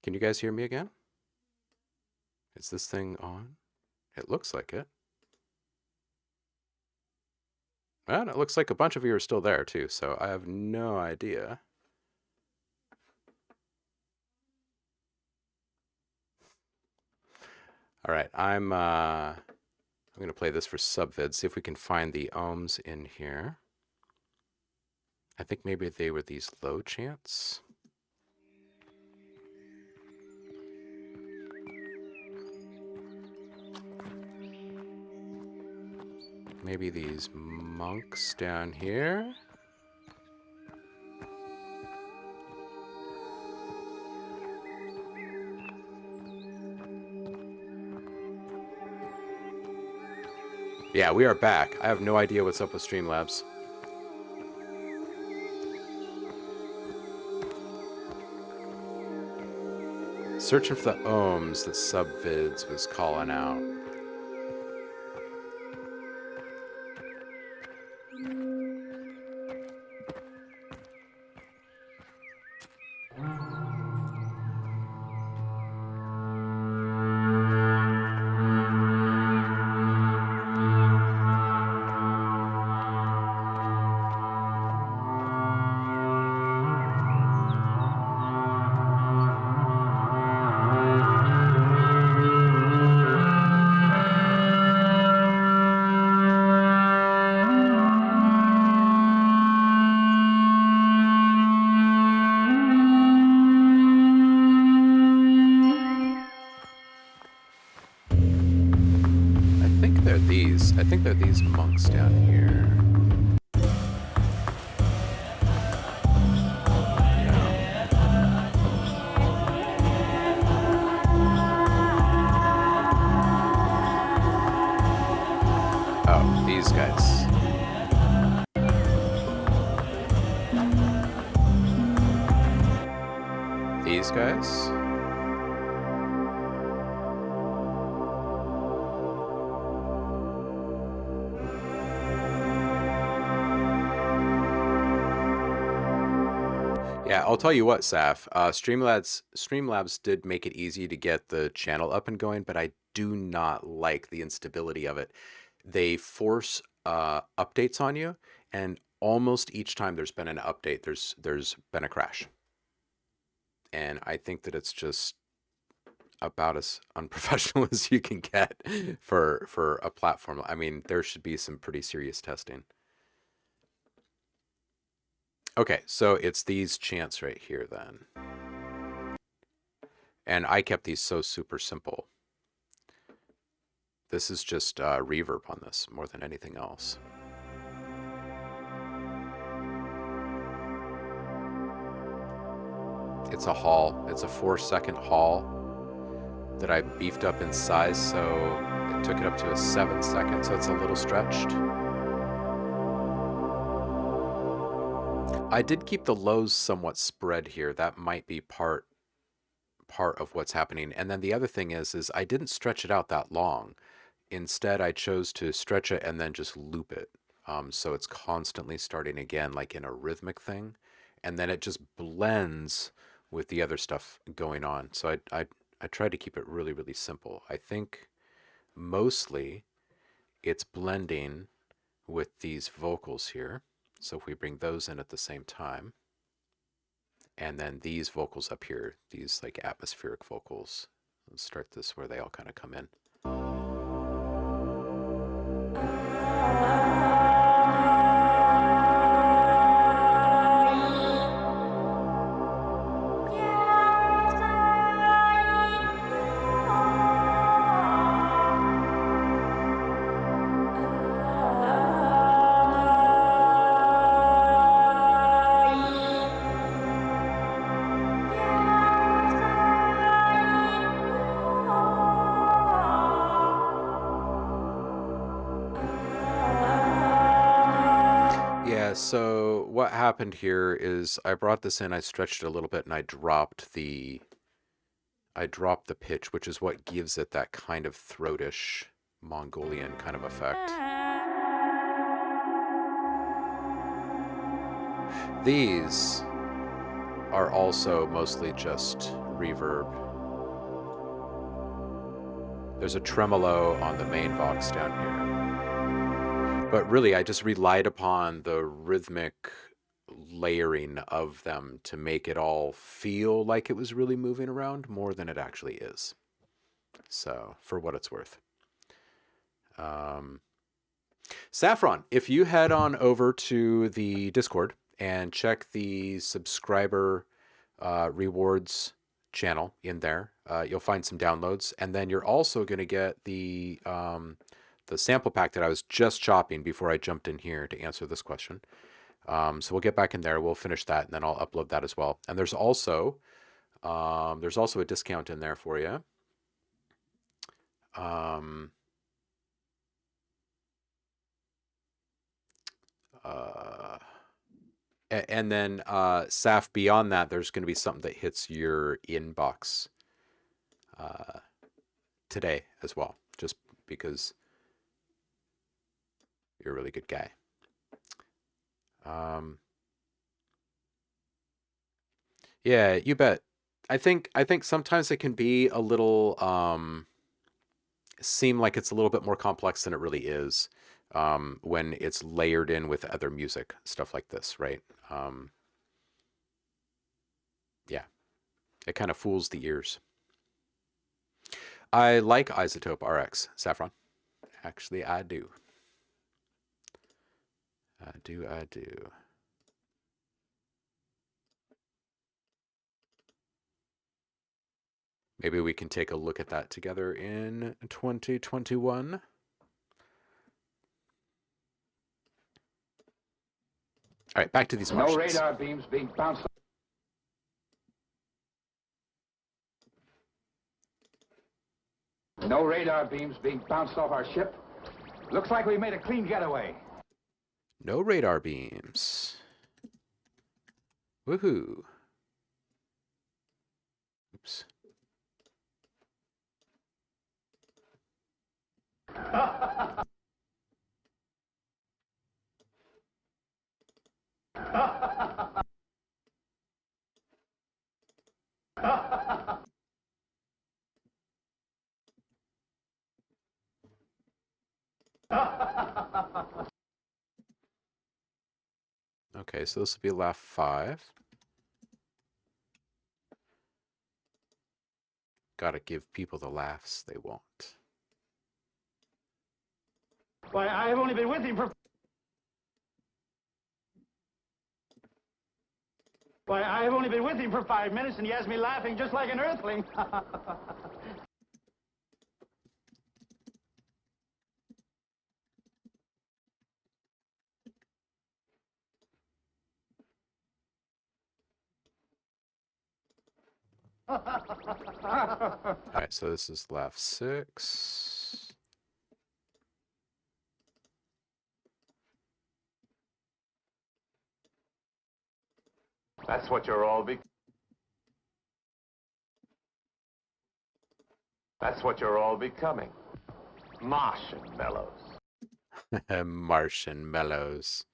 Can you guys hear me again? Is this thing on? It looks like it. Well, it looks like a bunch of you are still there too, so I have no idea. All right, I'm going to play this for subvid, see if we can find the ohms in here. I think maybe they were these low chants. Maybe these monks down here. Yeah, we are back. I have no idea what's up with Streamlabs. Searching for the ohms that subvids was calling out. I think they're these monks down here. Oh, these guys. These guys? Yeah, I'll tell you what, Saf. Streamlabs did make it easy to get the channel up and going, but I do not like the instability of it. They force updates on you, and almost each time there's been an update, there's been a crash. And I think that it's just about as unprofessional as you can get for a platform. I mean, there should be some pretty serious testing. Okay, so it's these chants right here then. And I kept these so super simple. This is just reverb on this more than anything else. It's a hall. It's a 4-second hall that I beefed up in size, so it took it up to a 7-second, so it's a little stretched. I did keep the lows somewhat spread here. That might be part of what's happening. And then the other thing is I didn't stretch it out that long. Instead, I chose to stretch it and then just loop it. So it's constantly starting again, like in a rhythmic thing. And then it just blends with the other stuff going on. So I tried to keep it really, really simple. I think mostly it's blending with these vocals here. So if we bring those in at the same time, and then these vocals up here, these like atmospheric vocals, let's start this where they all kind of come in. So what happened here is I brought this in, I stretched it a little bit, and I dropped the pitch, which is what gives it that kind of throatish Mongolian kind of effect. These are also mostly just reverb. There's a tremolo on the main Vox down here. But really, I just relied upon the rhythmic layering of them to make it all feel like it was really moving around more than it actually is. So, for what it's worth. Saffron, if you head on over to the Discord and check the subscriber rewards channel in there, you'll find some downloads, and then you're also going to get the sample pack that I was just chopping before I jumped in here to answer this question. So we'll get back in there, we'll finish that, and then I'll upload that as well. And there's also a discount in there for you. And then, Saf, beyond that, there's going to be something that hits your inbox today as well, just because you're a really good guy. Yeah, you bet. I think sometimes it can be a little seem like it's a little bit more complex than it really is when it's layered in with other music, stuff like this, right? Yeah, it kind of fools the ears. I like Isotope RX, Saffron. Actually, I do. I do. Maybe we can take a look at that together in 2021. All right, back to these Martians. No radar beams being bounced. No radar beams being bounced off our ship. Looks like we made a clean getaway. No radar beams. Woohoo. Oops. Okay, so this will be laugh 5. Gotta give people the laughs they want. Why, I have only been with him for... Why, I have only been with him for 5 minutes, and he has me laughing just like an earthling. All right, so this is laugh 6. That's what you're all That's what you're all becoming. Marshmallows. Marshmallows.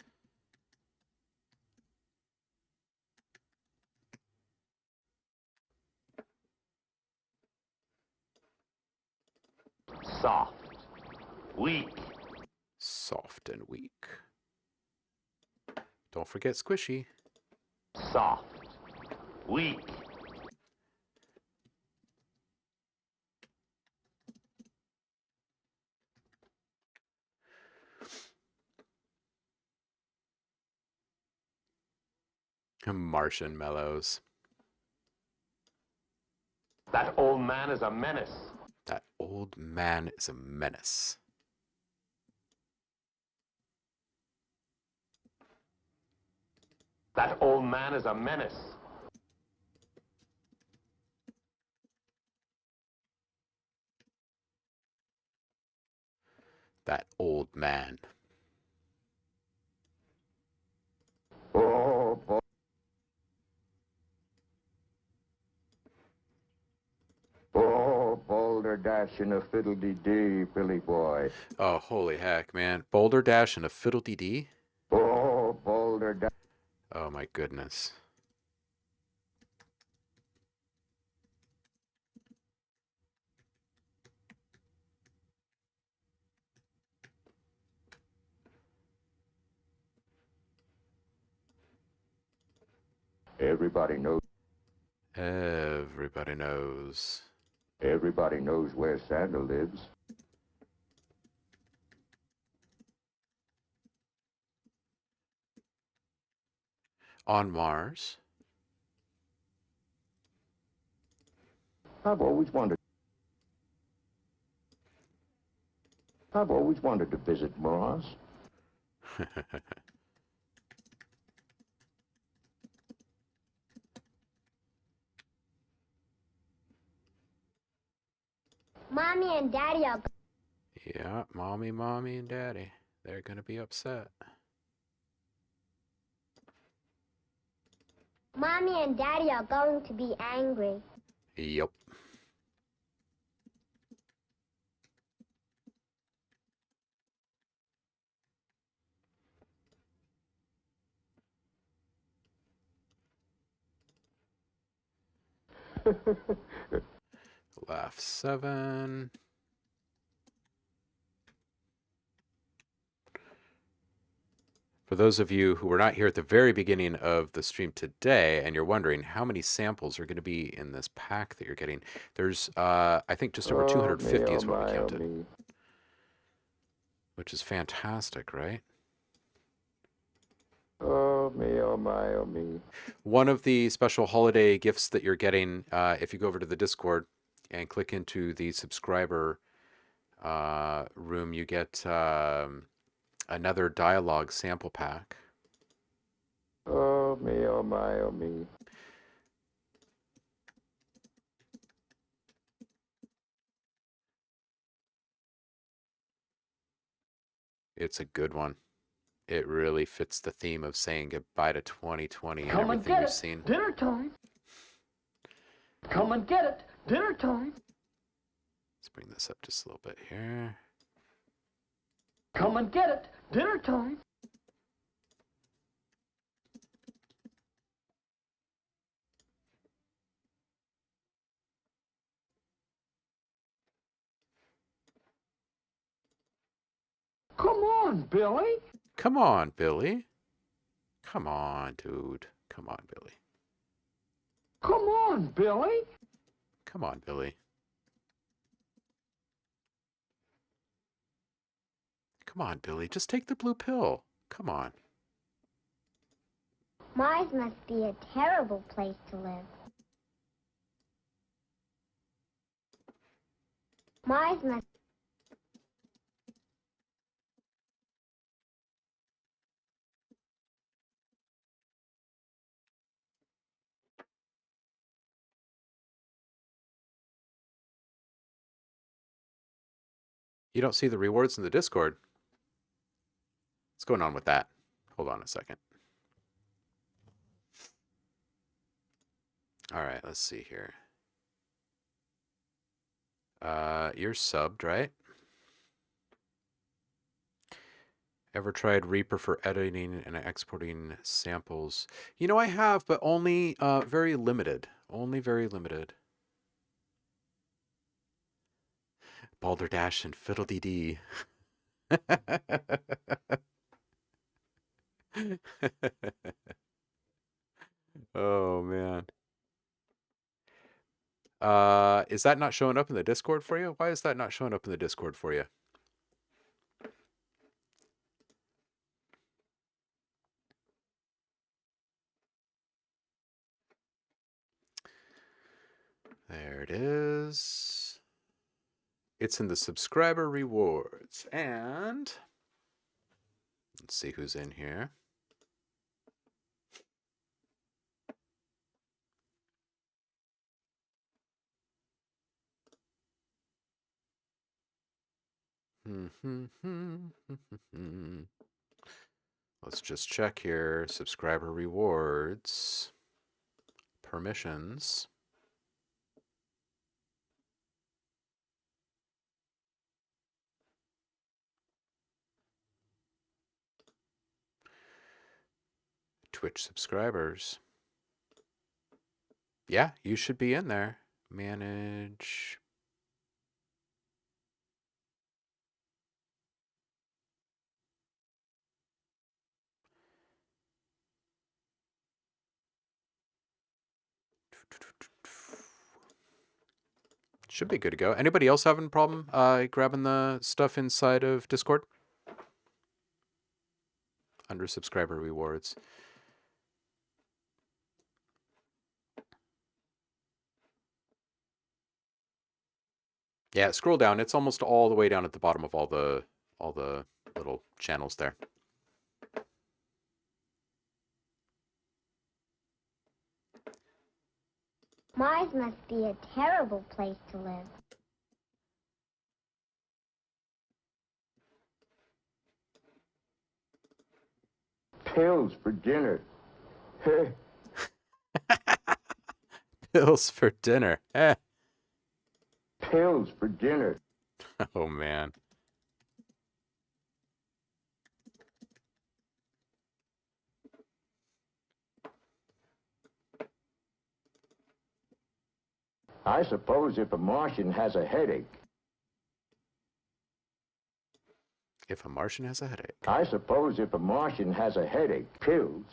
Soft. Weak. Soft and weak. Don't forget squishy. Soft. Weak. Marshmallows. That old man is a menace. That old man is a menace. That old man is a menace. That old man. Oh, boy. Oh, boulder dash in a fiddle-dee-dee, Billy boy. Oh, holy heck, man. Boulder Dash and a fiddle-dee-dee? Oh, boulder dash. Oh, my goodness. Everybody knows. Everybody knows. Everybody knows where Santa lives. On Mars. I've always wanted. I've always wanted to visit Mars. Mommy and Daddy are Yeah, mommy, and daddy. They're gonna be upset. Mommy and Daddy are going to be angry. Yep. Laugh 7. For those of you who were not here at the very beginning of the stream today, and you're wondering how many samples are going to be in this pack that you're getting, there's, I think, just over Oh, 250 me, oh is what we my, oh counted, me. which is fantastic, right? Oh, me, oh my, oh me. One of the special holiday gifts that you're getting, if you go over to the Discord and click into the subscriber room, you get another dialogue sample pack. Oh, me, oh my, oh me. It's a good one. It really fits the theme of saying goodbye to 2020 and Come and everything get we've it. seen. Dinner time. Come and get it. Dinner time. Let's bring this up just a little bit here. Come and get it. Dinner time. Come on, Billy. Come on, Billy. Come on, dude. Come on, Billy. Come on, Billy. Come on, Billy. Come on, Billy. Just take the blue pill. Come on. Mars must be a terrible place to live. Mars must. You don't see the rewards in the Discord. What's going on with that? Hold on a second. All right, let's see here. You're subbed, right? Ever tried Reaper for editing and exporting samples? You know, I have, but only very limited. Only very limited. Balderdash and Fiddle-dee-dee. Oh, man. Is that not showing up in the Discord for you? Why is that not showing up in the Discord for you? There it is. It's in the subscriber rewards. And let's see who's in here. Let's just check here. Subscriber rewards. Permissions. Twitch subscribers. Yeah, you should be in there. Manage. should be good to go. Anybody else having a problem grabbing the stuff inside of Discord? Under subscriber rewards. Yeah, scroll down. It's almost all the way down at the bottom of all the little channels there. Mars must be a terrible place to live. Pills for dinner. Heh. Pills for dinner. Eh. Pills for dinner. Oh, man. I suppose if a Martian has a headache. If a Martian has a headache. I suppose if a Martian has a headache, pills.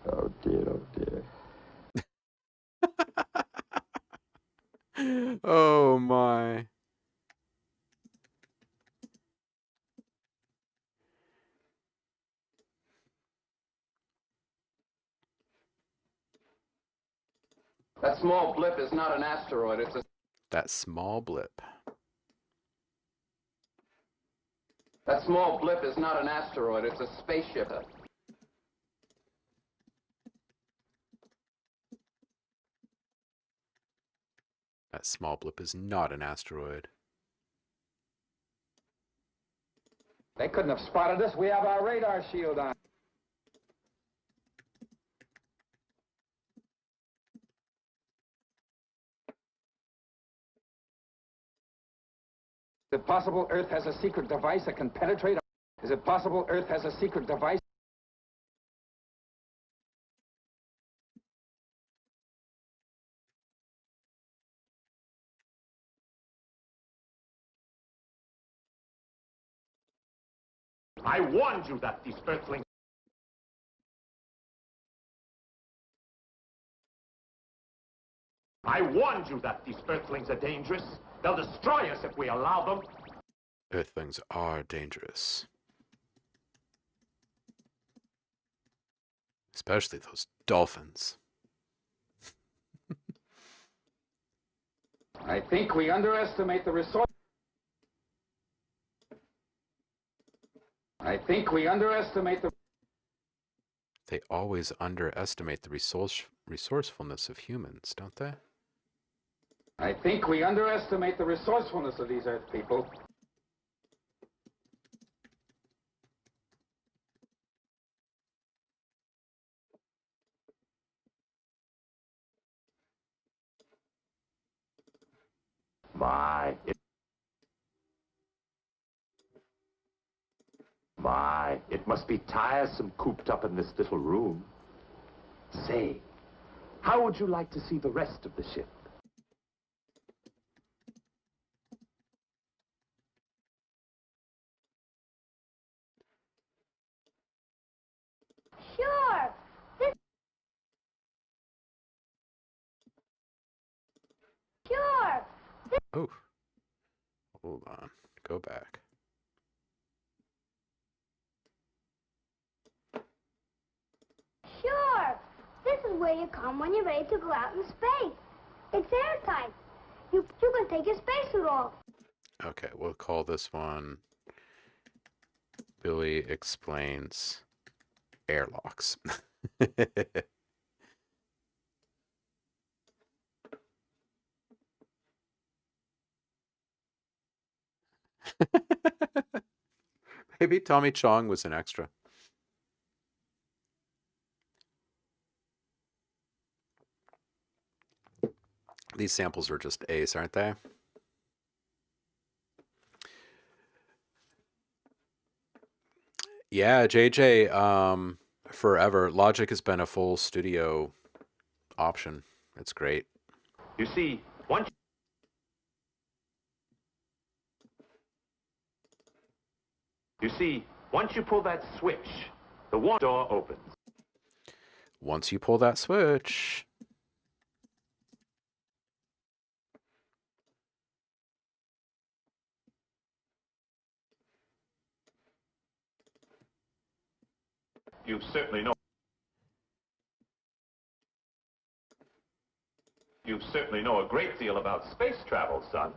Oh dear, oh dear. Oh, my. That small blip is not an asteroid, it's a... That small blip. That small blip is not an asteroid, it's a spaceship. That small blip is not an asteroid. They couldn't have spotted us. We have our radar shield on. Is it possible Earth has a secret device that can penetrate? Is it possible Earth has a secret device? I warned you that these Earthlings... I warned you that these Earthlings are dangerous. They'll destroy us if we allow them. Earthlings are dangerous. Especially those dolphins. I think we underestimate the resource. I think we underestimate the... They always underestimate the resourcefulness of humans, don't they? I think we underestimate the resourcefulness of these Earth people. It must be tiresome cooped up in this little room. Say, how would you like to see the rest of the ship? Sure. Sure. Oh. Hold on. Go back. Sure. This is where you come when you're ready to go out in space. It's airtight. You can take your spacesuit off. Okay, we'll call this one Billy Explains Airlocks. Maybe Tommy Chong was an extra. These samples are just ace, aren't they? Yeah, JJ, forever. Logic has been a full studio option. It's great. You see, once once you pull that switch, the one door opens. Once you pull that switch. You certainly know. You certainly know a great deal about space travel, son.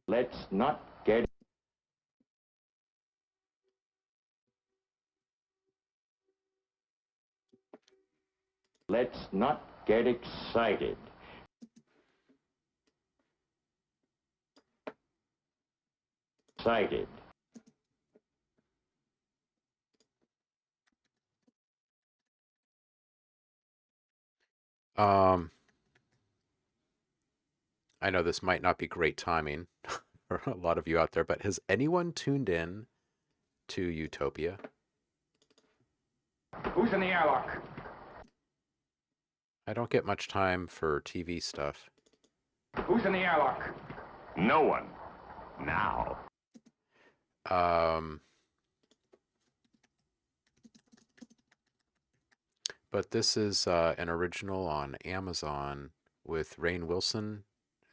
Let's not get Let's not get excited. Excited. Um, I know this might not be great timing for a lot of you out there, but has anyone tuned in to Utopia? Who's in the airlock? I don't get much time for TV stuff. Who's in the airlock? No one. Now. Um, but this is an original on Amazon with Rainn Wilson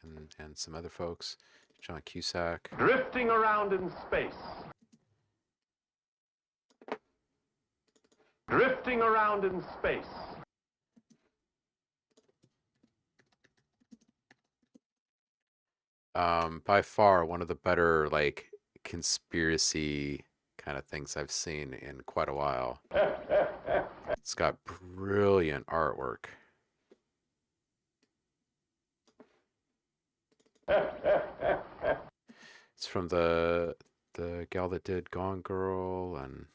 and some other folks, John Cusack. Drifting around in space. Drifting around in space. By far one of the better like conspiracy kind of things I've seen in quite a while. It's got brilliant artwork. It's from the gal that did Gone Girl and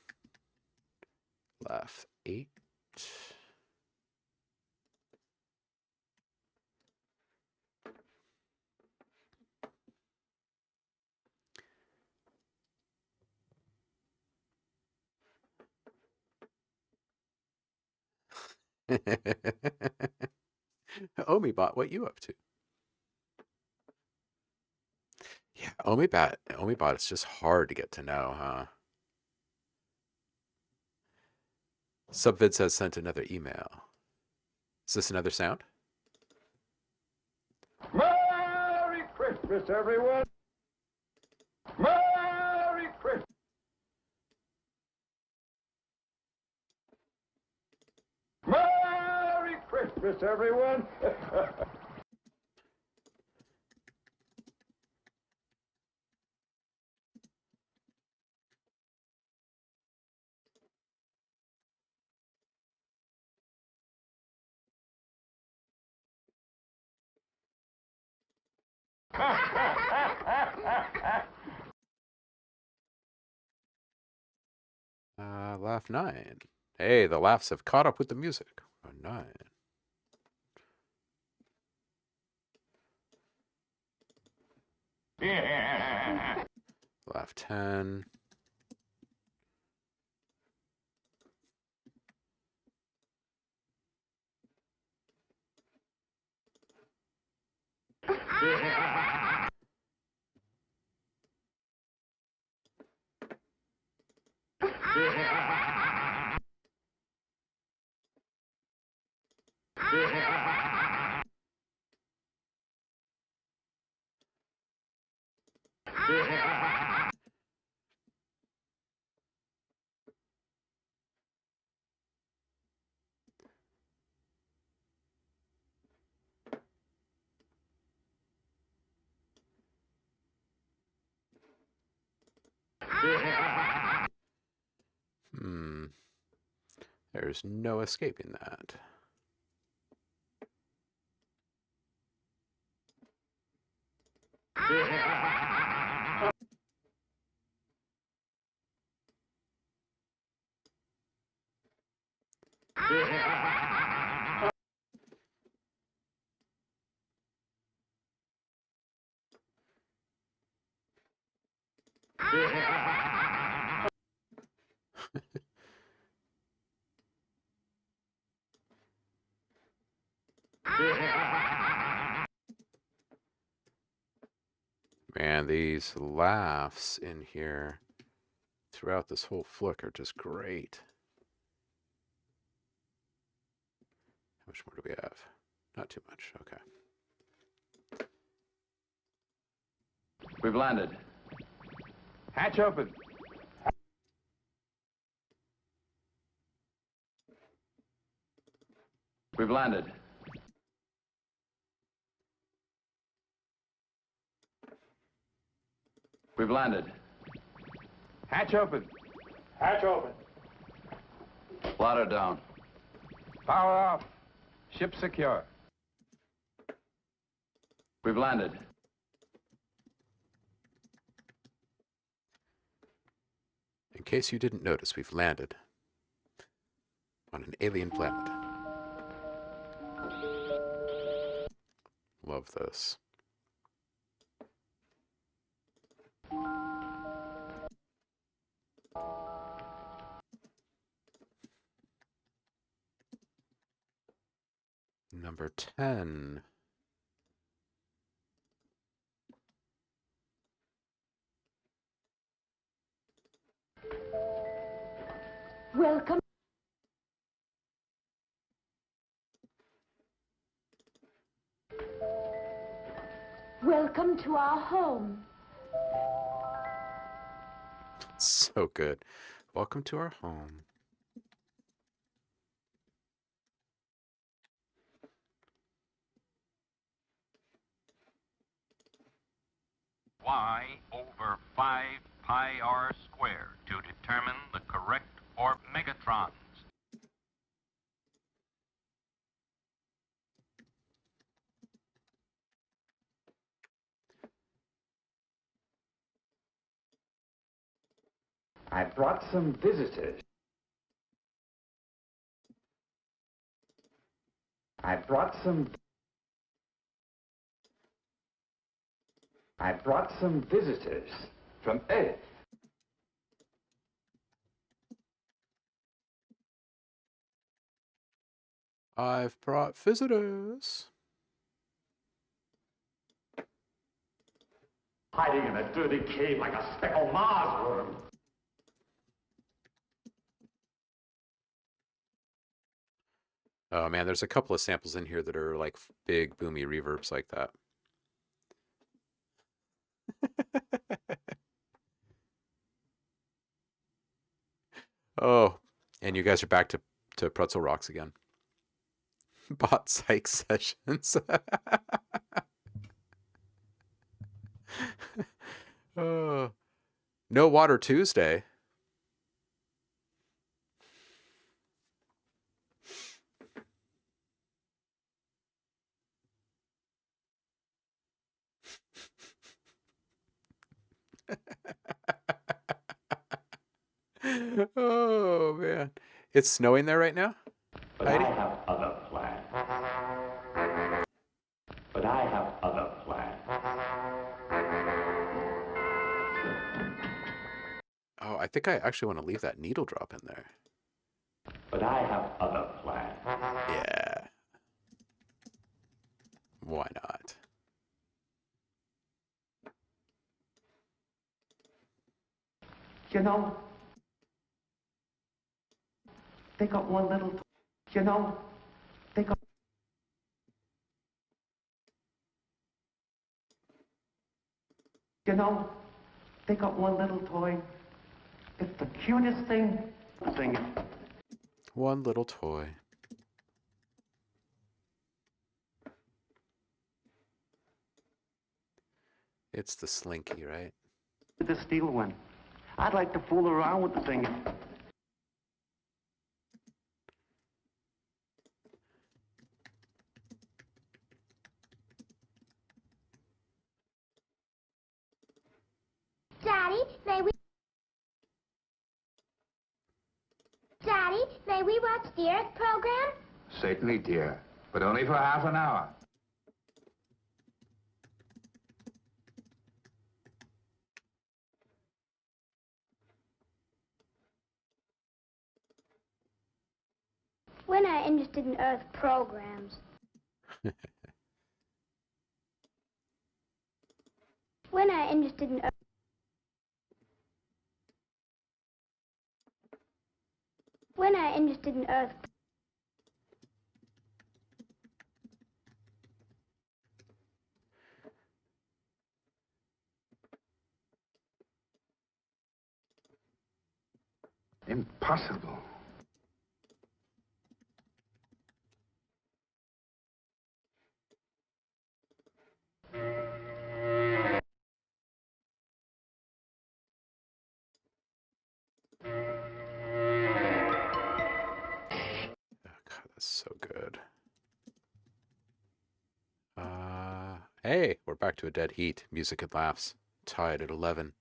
Laugh 8. Omibot, what you up to? Yeah, Omibot is just hard to get to know, huh? Subvid says sent another email. Is this another sound? Merry Christmas, everyone! Merry Christmas! Merry Christmas, everyone! Laugh 9. Hey, the laughs have caught up with the music. 9. Laugh 10. Hmm. There's no escaping that. Man, these laughs in here throughout this whole flick are just great. How much more do we have? Not too much. Okay. We've landed. Hatch open. We've landed. We've landed. Hatch open. Hatch open. Ladder down. Power off. Ship secure. We've landed. In case you didn't notice, we've landed on an alien planet. Love this. Number 10. Welcome. Welcome to our home. So good. Welcome to our home. Y over 5 pi r squared to determine the correct or megatrons. I brought some visitors. I brought some visitors from Earth. I've brought visitors. Hiding in a dirty cave like a speckled Mars worm. Oh man, there's a couple of samples in here that are like big boomy reverbs like that. Oh, and you guys are back to Pretzel Rocks again. Bot psych sessions. Oh, no water Tuesday. Oh man, it's snowing there right now. But Heidi? I have other plans. But I have other plans. Oh, I think I actually want to leave that needle drop in there. But I have other plans. Yeah. Why not? You know, they got one little, you know, they got, you know, they got one little toy. It's the cutest thing. One little toy. It's the Slinky, right? The steel one. I'd like to fool around with the thing. Daddy, may we watch the Earth program? Certainly, dear. But only for half an hour. We're not interested in Earth programs. We're not interested in Earth. We're not interested in Earth. Impossible. God, that's so good. Hey, we're back to a dead heat. Music and laughs. Tied at 11.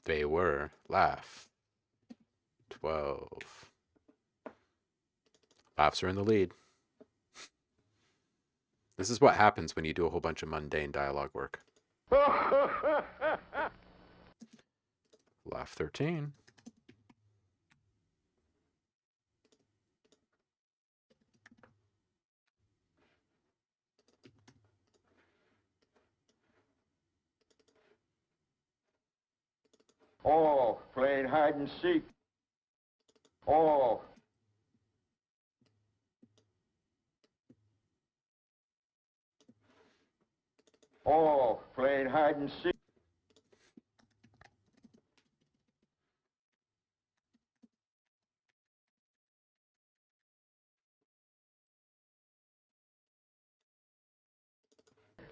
They were. Laugh. 12. Laughs are in the lead. This is what happens when you do a whole bunch of mundane dialogue work. Laugh 13. Oh, playing hide and seek. Oh. Oh, playing hide and seek.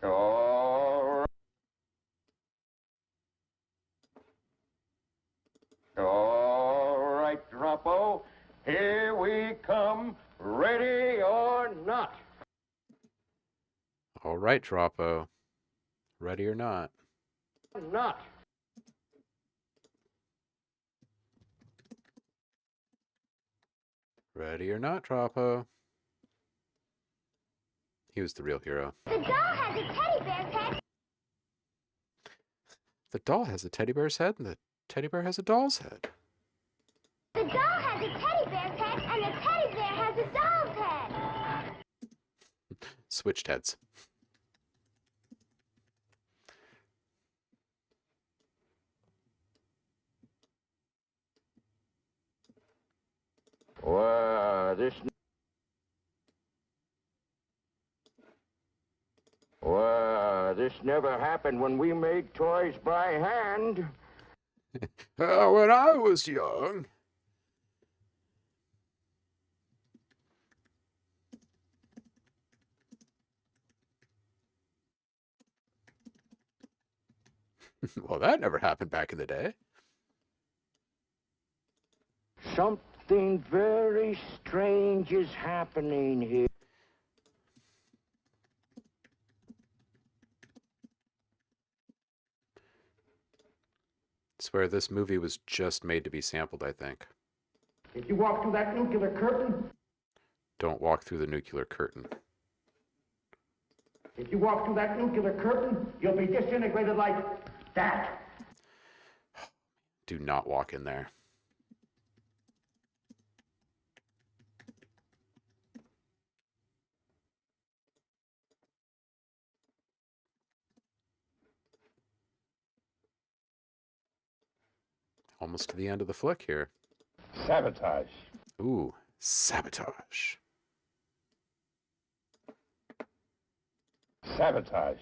All right. All right, Droppo. Here we come, ready or not. All right, Droppo. Ready or not? Not. Ready or not, Droppo. He was the real hero. The doll has a teddy bear's head. The doll has a teddy bear's head, and the teddy bear has a doll's head. The doll has a teddy bear's head, and the teddy bear has a doll's head. Switched heads. Well, this never happened when we made toys by hand. When I was young. Well, that never happened back in the day. Something very strange is happening here. Swear this movie was just made to be sampled, I think. If you walk through that nuclear curtain, Don't walk through the nuclear curtain. if you walk through that nuclear curtain, you'll be disintegrated like that. Do not walk in there. Almost to the end of the flick here. Sabotage. Ooh, sabotage. Sabotage.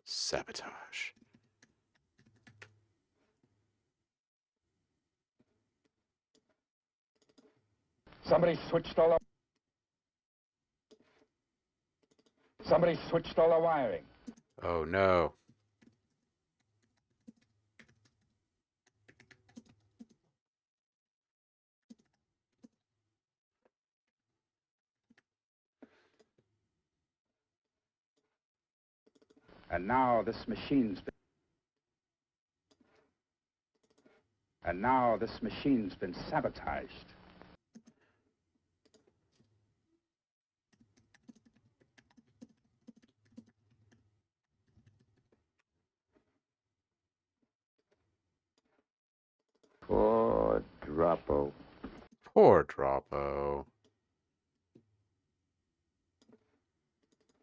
Sabotage. Somebody switched all the wiring. Oh no. And now this machine's been sabotaged. Droppo. Poor Droppo.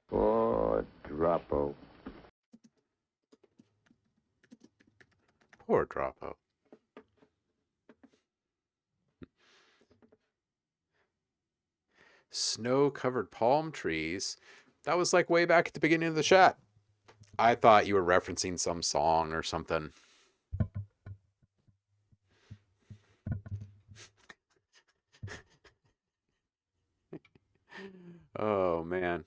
Poor Droppo. Poor Droppo. Snow-covered palm trees. That was like way back at the beginning of the chat. I thought you were referencing some song or something. Oh, man.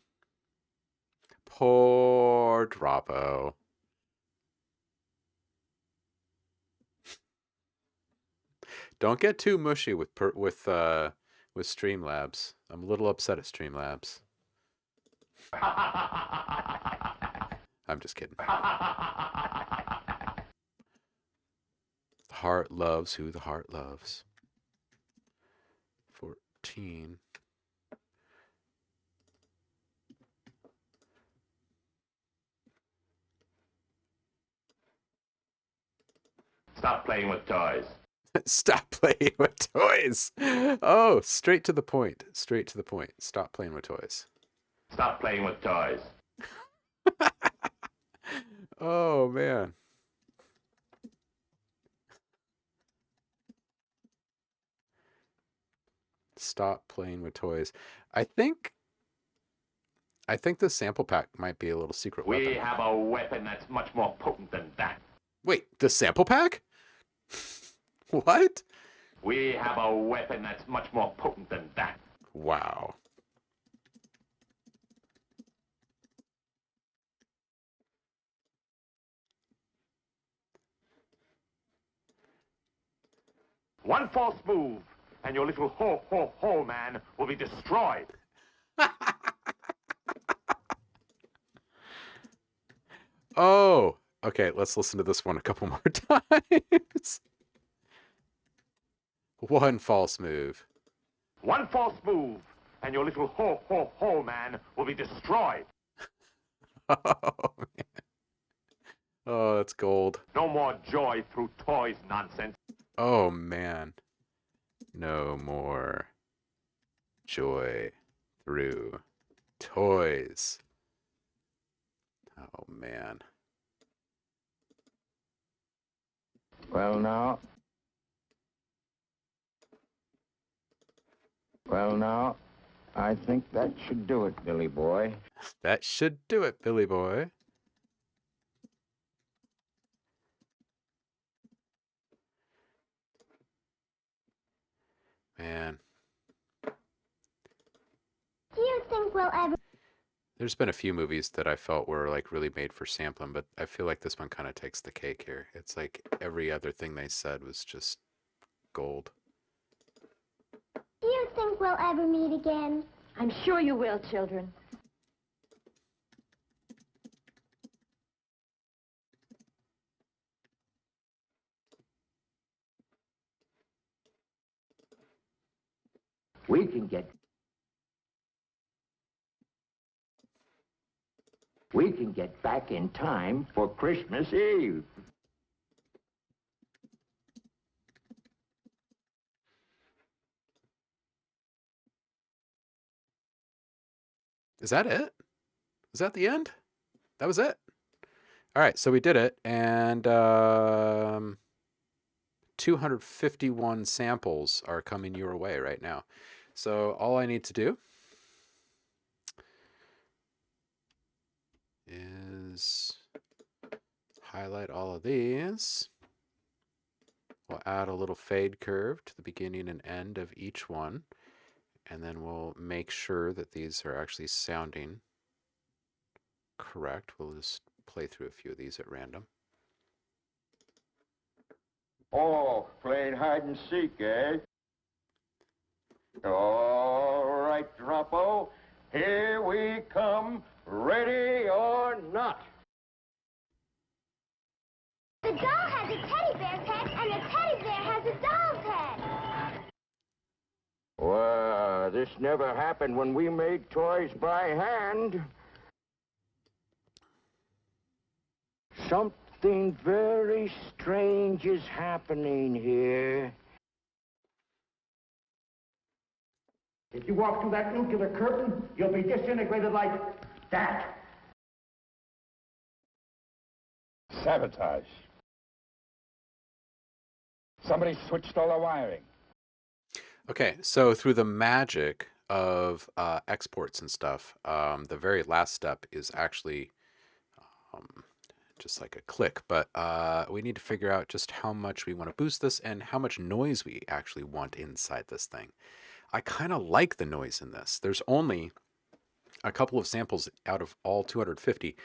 Poor Droppo. Don't get too mushy with Streamlabs. I'm a little upset at Streamlabs. I'm just kidding. The heart loves who the heart loves. 14. Stop playing with toys. Stop playing with toys. Oh, straight to the point. Straight to the point. Stop playing with toys. Stop playing with toys. Oh, man. Stop playing with toys. I think the sample pack might be a little secret weapon. We have a weapon that's much more potent than that. Wait, the sample pack? What? We have a weapon that's much more potent than that. Wow. One false move, and your little ho man will be destroyed. Oh, okay, let's listen to this one a couple more times. One false move. One false move, and your little ho man will be destroyed. Oh, man. Oh, that's gold. No more joy through toys nonsense. Oh, man. No more joy through toys. Oh, man. Well, now. Well, now, I think that should do it, Billy boy. That should do it, Billy boy. Man. Do you think we'll ever... There's been a few movies that I felt were like really made for sampling, but I feel like this one kind of takes the cake here. It's like every other thing they said was just gold. Do you think we'll ever meet again? I'm sure you will, children. We can get back in time for Christmas Eve. Is that it? Is that the end? That was it? All right, so we did it, and 251 samples are coming your way right now. So all I need to do is highlight all of these. We'll add a little fade curve to the beginning and end of each one, and then we'll make sure that these are actually sounding correct. We'll just play through a few of these at random. Oh, playing hide and seek, eh? All right, Droppo. Here we come, ready or not. The doll has a teddy bear's head, and the teddy bear has a doll's head. Well, this never happened when we made toys by hand. Something very strange is happening here. If you walk through that nuclear curtain, you'll be disintegrated like that. Sabotage. Somebody switched all the wiring. Okay, so through the magic of exports and stuff, the very last step is actually just like a click, but we need to figure out just how much we want to boost this and how much noise we actually want inside this thing. I kind of like the noise in this. There's only a couple of samples out of all 250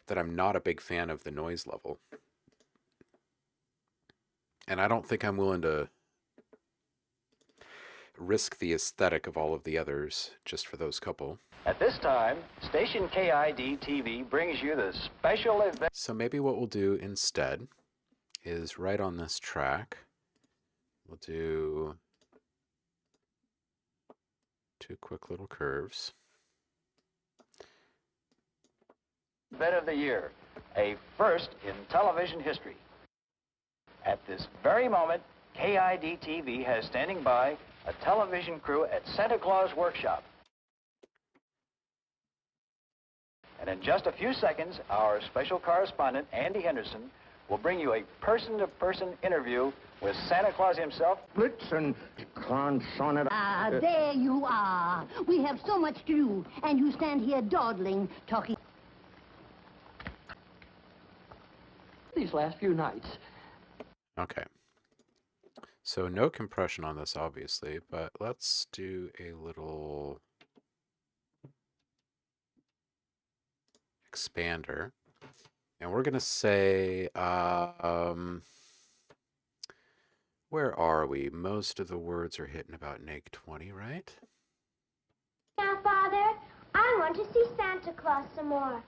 that I'm not a big fan of the noise level. And I don't think I'm willing to risk the aesthetic of all of the others just for those couple. At this time, station KID-TV brings you the special event. So maybe what we'll do instead is right on this track, we'll do 2 quick little curves. Event of the year, a first in television history. At this very moment, KID-TV has standing by a television crew at Santa Claus Workshop. And in just a few seconds, our special correspondent, Andy Henderson, will bring you a person-to-person interview with Santa Claus himself. Blitzen, Sonnet. Ah, there you are. We have so much to do, and you stand here dawdling, talking. These last few nights. Okay. So no compression on this, obviously, but let's do a little expander. And we're going to say, where are we? Most of the words are hitting about -20, right? Now, Father, I want to see Santa Claus some more.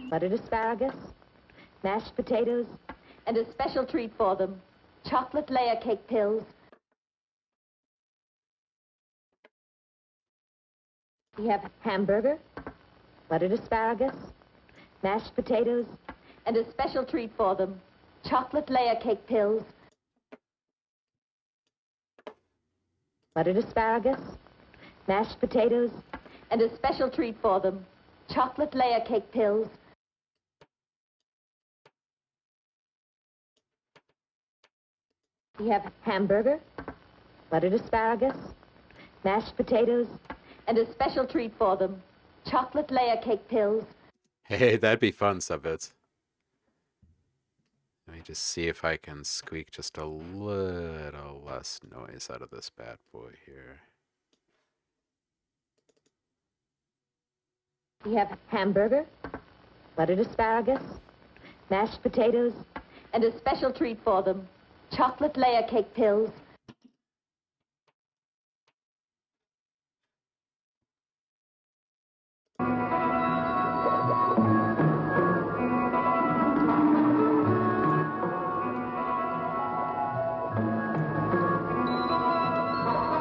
Buttered asparagus, mashed potatoes, and a special treat for them, chocolate layer cake pills. We have hamburger, buttered asparagus, mashed potatoes, and a special treat for them, chocolate layer cake pills. Buttered asparagus, mashed potatoes, and a special treat for them, chocolate layer cake pills. We have hamburger, buttered asparagus, mashed potatoes, and a special treat for them, chocolate layer cake pills. Hey, that'd be fun, Subbits. Let me just see if I can squeak just a little less noise out of this bad boy here. We have hamburger, buttered asparagus, mashed potatoes, and a special treat for them, chocolate layer cake pills.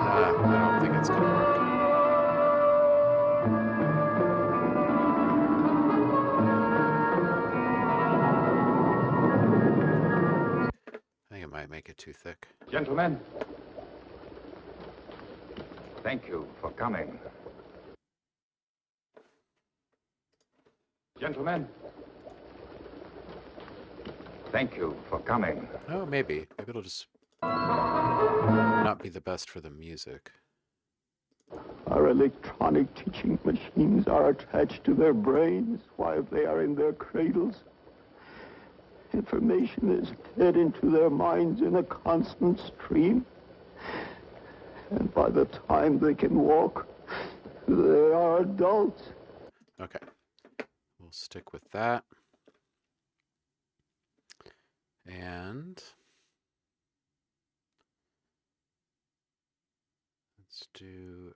I don't think it's gonna work. I think it might make it too thick. Gentlemen, thank you for coming. Gentlemen, thank you for coming. Oh, maybe. Maybe it'll just not be the best for the music. Our electronic teaching machines are attached to their brains while they are in their cradles. Information is fed into their minds in a constant stream. And by the time they can walk, they are adults. Okay. We'll stick with that. And let's do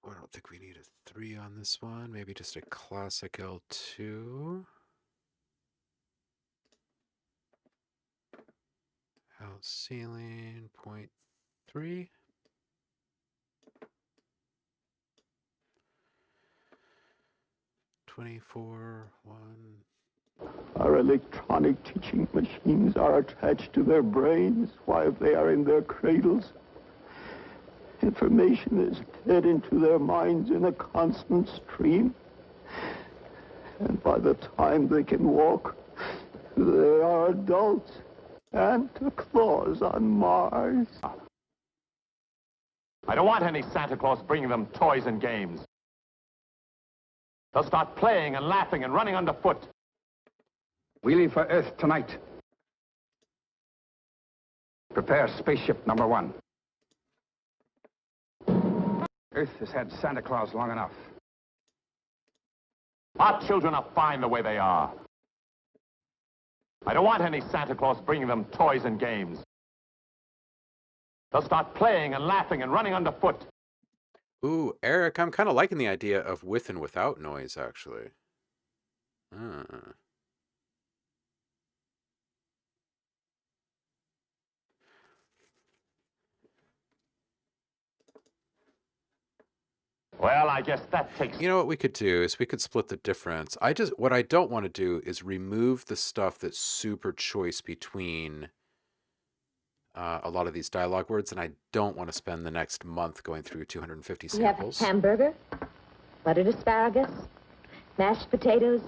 I don't think we need a 3 on this one. Maybe just a classic L2. Out ceiling 0.3. 24, 1. Our electronic teaching machines are attached to their brains while they are in their cradles. Information is fed into their minds in a constant stream. And by the time they can walk, they are adults. Santa Claus on Mars. I don't want any Santa Claus bringing them toys and games. They'll start playing and laughing and running underfoot. We leave for Earth tonight. Prepare spaceship number 1. Earth has had Santa Claus long enough. Our children are fine the way they are. I don't want any Santa Claus bringing them toys and games. They'll start playing and laughing and running underfoot. Ooh, Eric, I'm kind of liking the idea of with and without noise, actually. Well, I guess that takes... You know what we could do is we could split the difference. What I don't want to do is remove the stuff that's super choice between a lot of these dialogue words, and I don't want to spend the next month going through 250 samples. We have hamburger, buttered asparagus, mashed potatoes,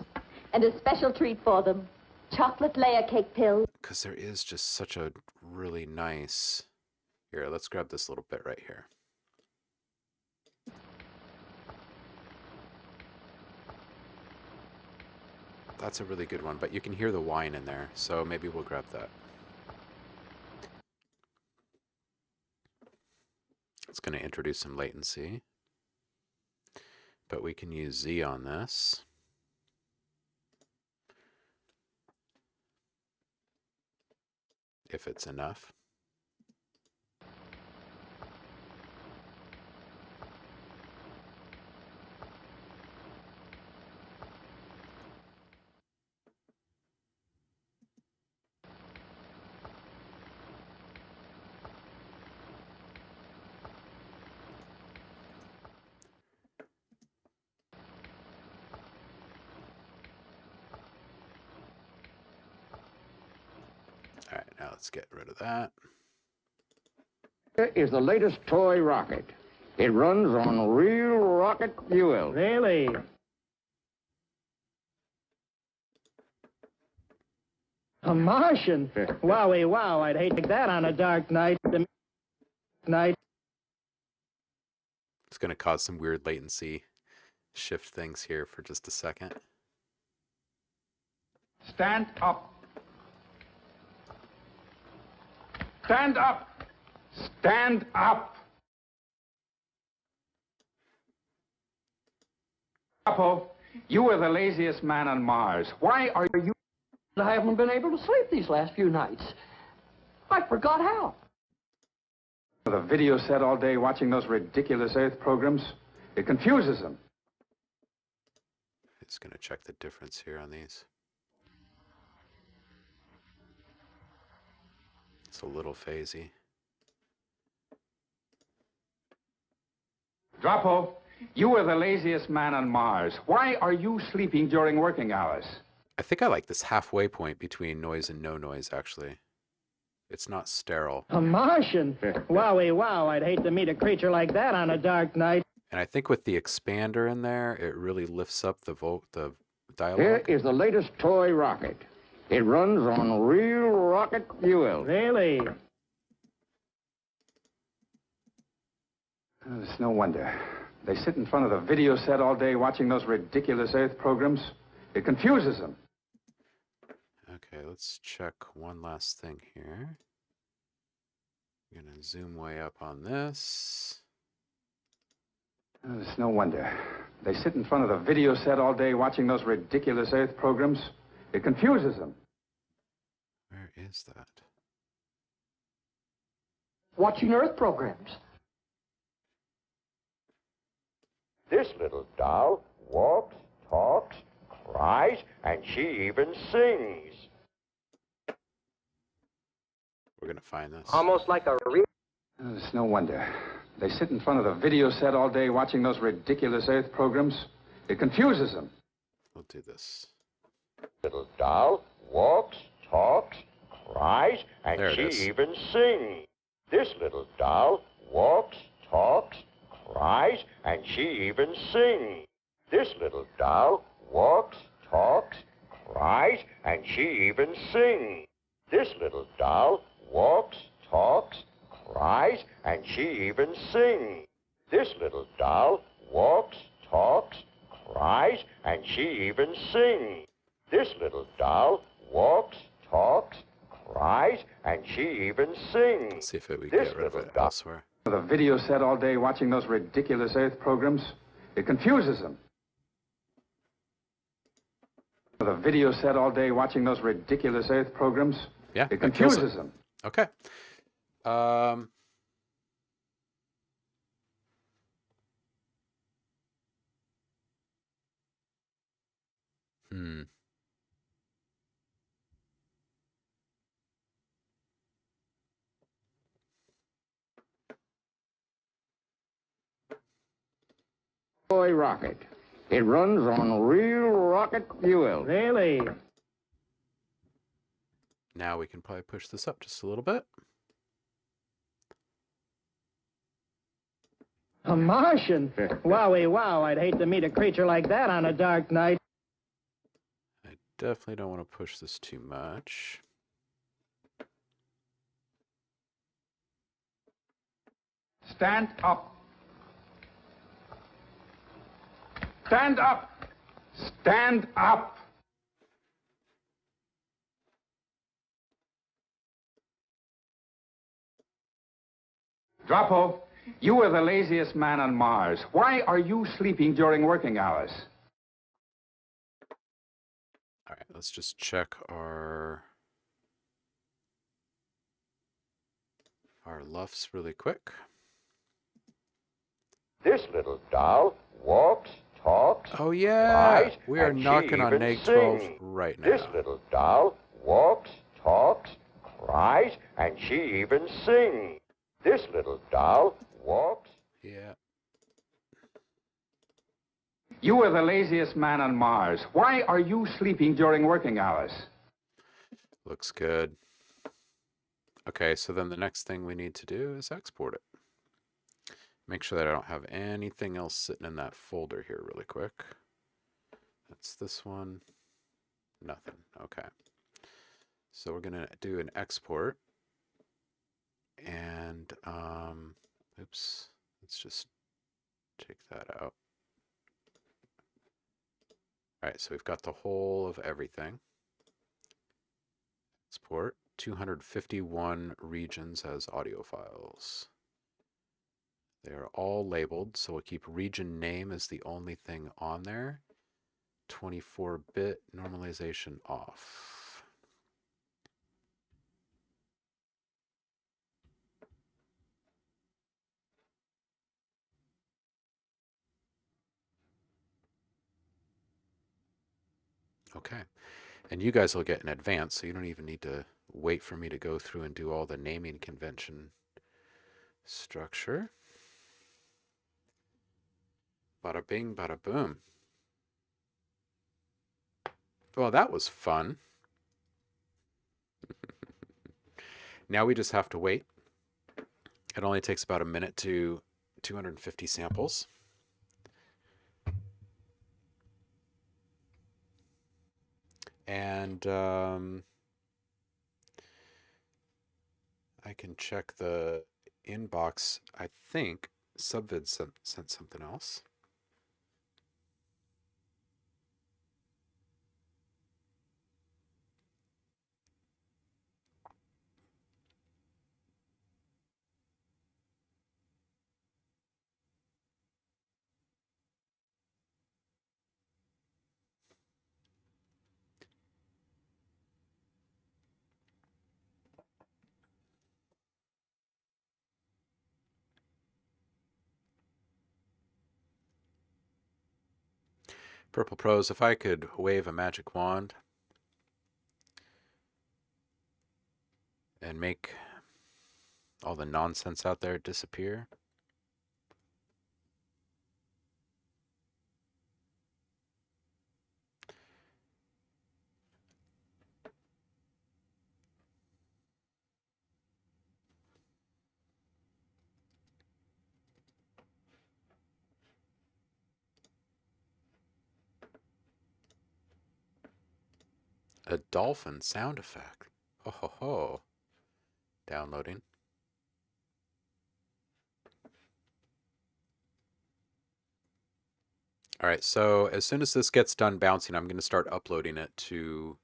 and a special treat for them, chocolate layer cake pills. Because there is just such a really nice... Here, let's grab this little bit right here. That's a really good one, but you can hear the whine in there, so maybe we'll grab that. It's going to introduce some latency, but we can use Z on this. If it's enough. All right, now let's get rid of that. Here is the latest toy rocket. It runs on real rocket fuel. Really? A Martian? Wowie wow, I'd hate to take that on a dark night. It's going to cause some weird latency shift things here for just a second. Stand up. Stand up. Stand up. Apo, you were the laziest man on Mars. Why are you... I haven't been able to sleep these last few nights. I forgot how. The video set all day watching those ridiculous Earth programs. It confuses them. It's going to check the difference here on these. It's a little phasey. Drapo, you were the laziest man on Mars. Why are you sleeping during working hours? I think I like this halfway point between noise and no noise, actually. It's not sterile. A Martian? Wowie wow, I'd hate to meet a creature like that on a dark night. And I think with the expander in there, it really lifts up the dialogue. Here is the latest toy rocket. It runs on real rocket fuel. Really? Oh, it's no wonder. They sit in front of the video set all day watching those ridiculous Earth programs. It confuses them. Okay, let's check one last thing here. I'm going to zoom way up on this. Oh, it's no wonder. They sit in front of the video set all day watching those ridiculous Earth programs. It confuses them. Where is that? Watching Earth programs. This little doll walks, talks, cries, and she even sings. We're going to find this. Almost like a real... Oh, it's no wonder. They sit in front of the video set all day watching those ridiculous Earth programs. It confuses them. we'll do this. Little doll walks, talks, cries, and There it she is. even sings. This little doll walks, talks, cries, and she even sings. This little doll walks, talks, cries, and she even sings. This little doll walks, talks, cries, and she even sings. This little doll walks, talks, cries, and she even sings. This little doll walks, talks, cries, and she even sings. Let's see if we This get rid of little it doll. elsewhere. The video set all day watching those ridiculous Earth programs, it confuses them. The video set all day watching those ridiculous Earth programs, Yeah, it that kills confuses it. them. Okay. Hmm. Boy rocket. It runs on real rocket fuel. Really? Now we can probably push this up just a little bit. A Martian? Wowie wow, I'd hate to meet a creature like that on a dark night. I definitely don't want to push this too much. Stand up. Stand up. Stand up. Drapo, you are the laziest man on Mars. Why are you sleeping during working hours? All right, let's just check our luffs really quick. This little doll walks, talks, Oh yeah, cries, we are and she knocking on even neg 12 sings. right This now. little doll walks, talks, cries, and she even sings. This little doll walks. Yeah. You are the laziest man on Mars. Why are you sleeping during working hours? Looks good. Okay, so then the next thing we need to do is export it. Make sure that I don't have anything else sitting in that folder here really quick. That's this one. Nothing. Okay. So we're going to do an export. And, oops, let's just take that out. All right, so we've got the whole of everything. Export 251 regions as audio files. They are all labeled, so we'll keep region name as the only thing on there. 24-bit normalization off. Okay, and you guys will get in advance, so you don't even need to wait for me to go through and do all the naming convention structure. Bada bing, bada boom. Well, that was fun. Now we just have to wait. It only takes about a minute to 250 samples. And I can check the inbox. I think Subvid sent something else. Purple Pros, if I could wave a magic wand and make all the nonsense out there disappear. A dolphin sound effect. Ho ho ho. Downloading. All right, so as soon as this gets done bouncing, I'm going to start uploading it to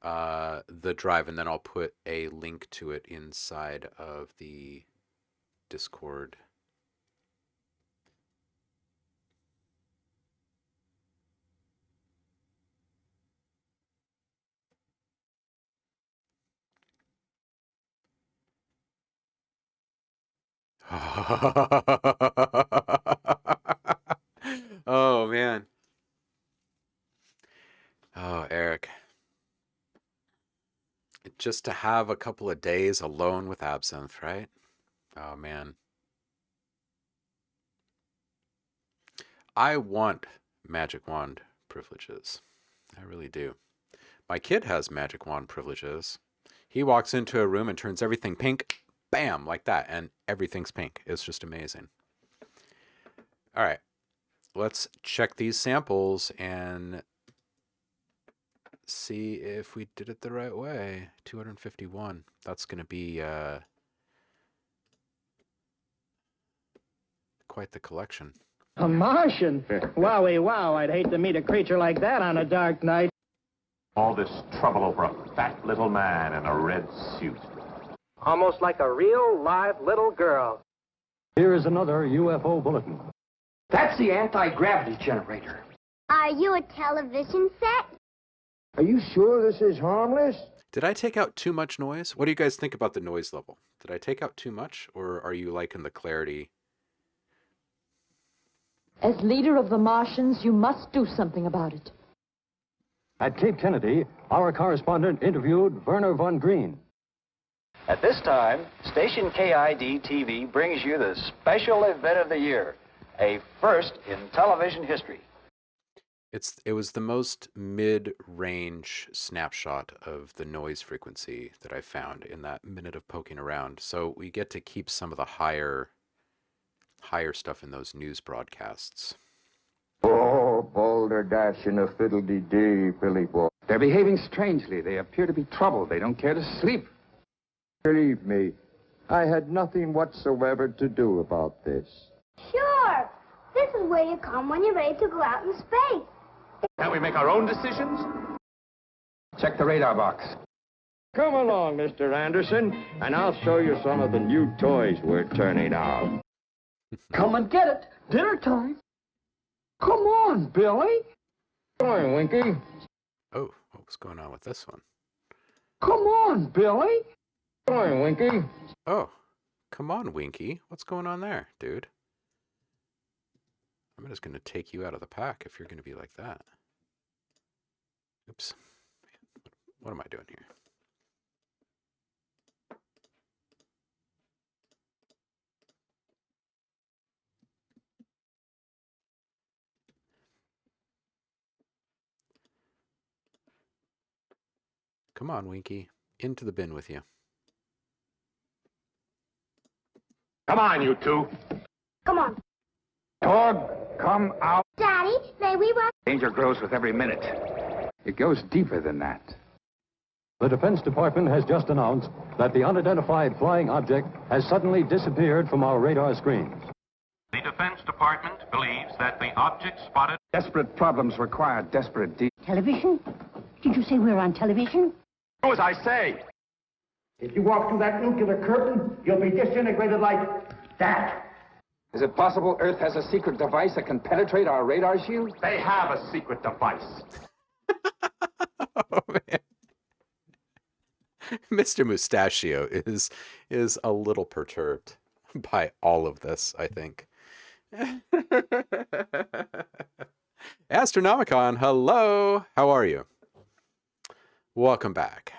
the drive, and then I'll put a link to it inside of the Discord. Oh, man. Oh, Eric. Just to have a couple of days alone with absinthe, right? Oh, man. I want magic wand privileges. I really do. My kid has magic wand privileges. He walks into a room and turns everything pink, bam, like that, and everything's pink. It's just amazing. All right, let's check these samples and see if we did it the right way. 251. That's going to be quite the collection. A Martian? Wowie wow, I'd hate to meet a creature like that on a dark night. All this trouble over a fat little man in a red suit. Almost like a real, live little girl. Here is another UFO bulletin. That's the anti-gravity generator. Are you a television set? Are you sure this is harmless? Did I take out too much noise? What do you guys think about the noise level? Did I take out too much, or are you liking the clarity? As leader of the Martians, you must do something about it. At Cape Kennedy, our correspondent interviewed Werner von Green. At this time, station KID-TV brings you the special event of the year, a first in television history. It was the most mid-range snapshot of the noise frequency that I found in that minute of poking around. So we get to keep some of the higher stuff in those news broadcasts. Oh, boulder dash in a fiddle-dee-dee, Billy boy. They're behaving strangely. They appear to be troubled. They don't care to sleep. Believe me, I had nothing whatsoever to do about this. Sure. This is where you come when you're ready to go out in space. Can't we make our own decisions? Check the radar box. Come along, Mr. Anderson, and I'll show you some of the new toys we're turning out. Come and get it. Dinner time. Come on, Billy. Come on, Winky. Oh, what was going on with this one? Come on, Billy. Come on, Winky. Oh, come on, Winky. What's going on there, dude? I'm just going to take you out of the pack if you're going to be like that. Oops. What am I doing here? Come on, Winky. Into the bin with you. Come on, you two. Come on. Dog, come out. Daddy, may we run? Danger grows with every minute. It goes deeper than that. The Defense Department has just announced that the unidentified flying object has suddenly disappeared from our radar screens. The Defense Department believes that the object spotted... Desperate problems require desperate deeds. Television? Did you say we're on television? Do as I say. If you walk through that nuclear curtain, you'll be disintegrated like that. Is it possible Earth has a secret device that can penetrate our radar shield? They have a secret device. Oh, man. Mr. Mustachio is a little perturbed by all of this, I think. Astronomicon, hello. How are you? Welcome back.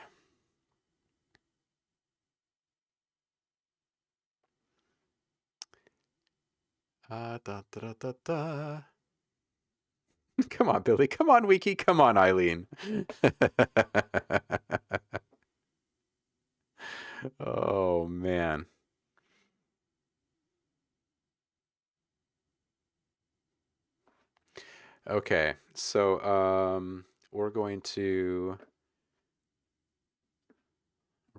Da, da, da, da, da. Come on, Billy. Come on, Wiki. Come on, Eileen. Oh, man. Okay, so we're going to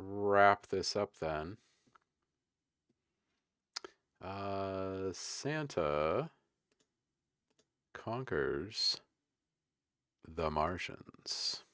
wrap this up then. Santa conquers the Martians.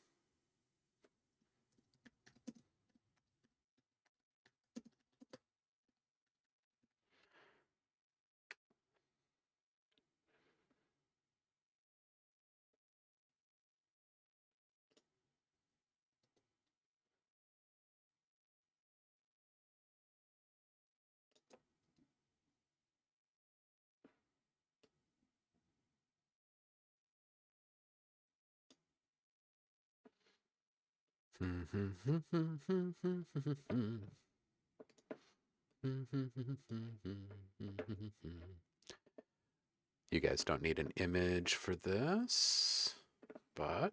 You guys don't need an image for this, but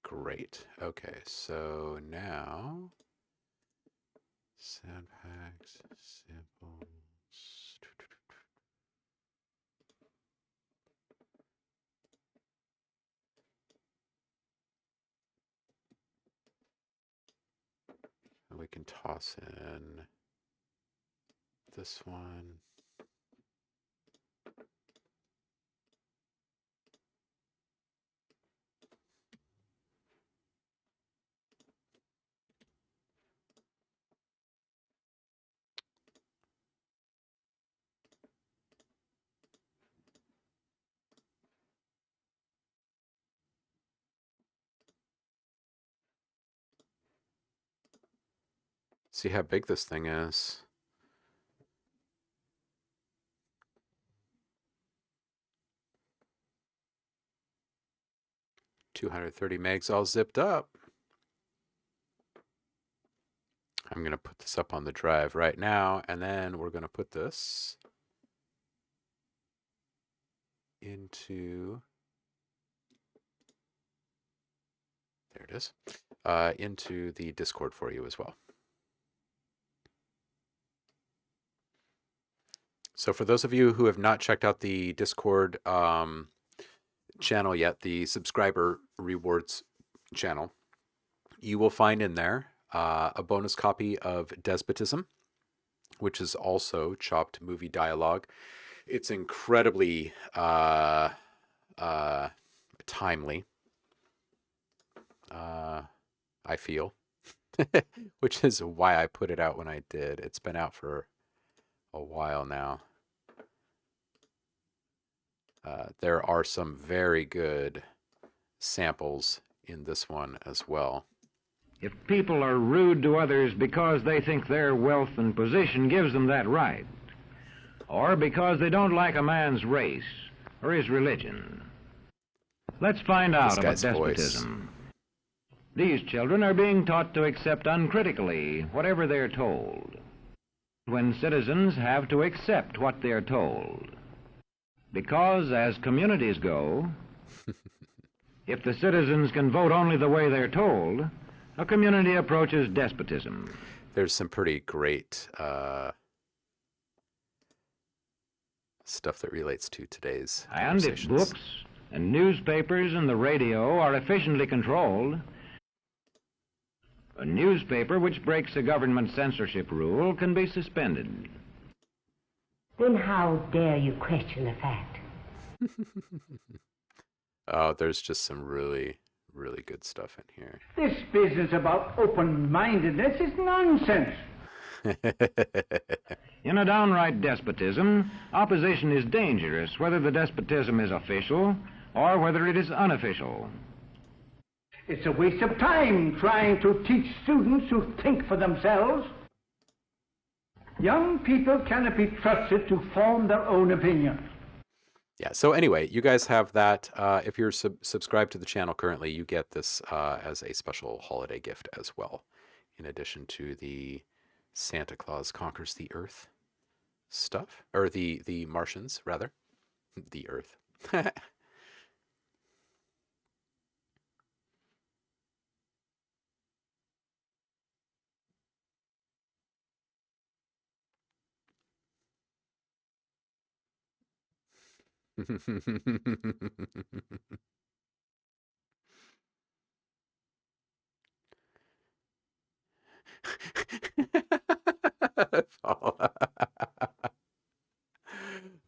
great. Okay, so now sound packs, samples. We can toss in this one. See how big this thing is. $230 megs all zipped up. I'm going to put this up on the drive right now, and then we're going to put this into, there it is, into the Discord for you as well. So for those of you who have not checked out the Discord channel yet, the subscriber rewards channel, you will find in there a bonus copy of Despotism, which is also chopped movie dialogue. It's incredibly timely, I feel, which is why I put it out when I did. It's been out for a while now. There are some very good samples in this one as well. If people are rude to others because they think their wealth and position gives them that right, or because they don't like a man's race or his religion, let's find out about despotism. These children are being taught to accept uncritically whatever they're told, when citizens have to accept what they're told. Because, as communities go, if the citizens can vote only the way they're told, a community approaches despotism. There's some pretty great stuff that relates to today's And if books and newspapers and the radio are efficiently controlled, a newspaper which breaks a government censorship rule can be suspended. Then how dare you question the fact? Oh, there's just some really, really good stuff in here. This business about open-mindedness is nonsense. In a downright despotism, opposition is dangerous, whether the despotism is official or whether it is unofficial. It's a waste of time trying to teach students to think for themselves. Young people cannot be trusted to form their own opinion. Yeah, so anyway, you guys have that. If you're subscribed to the channel currently, you get this as a special holiday gift as well. in addition to the Santa Claus Conquers the Earth stuff, or the Martians, rather. The Earth.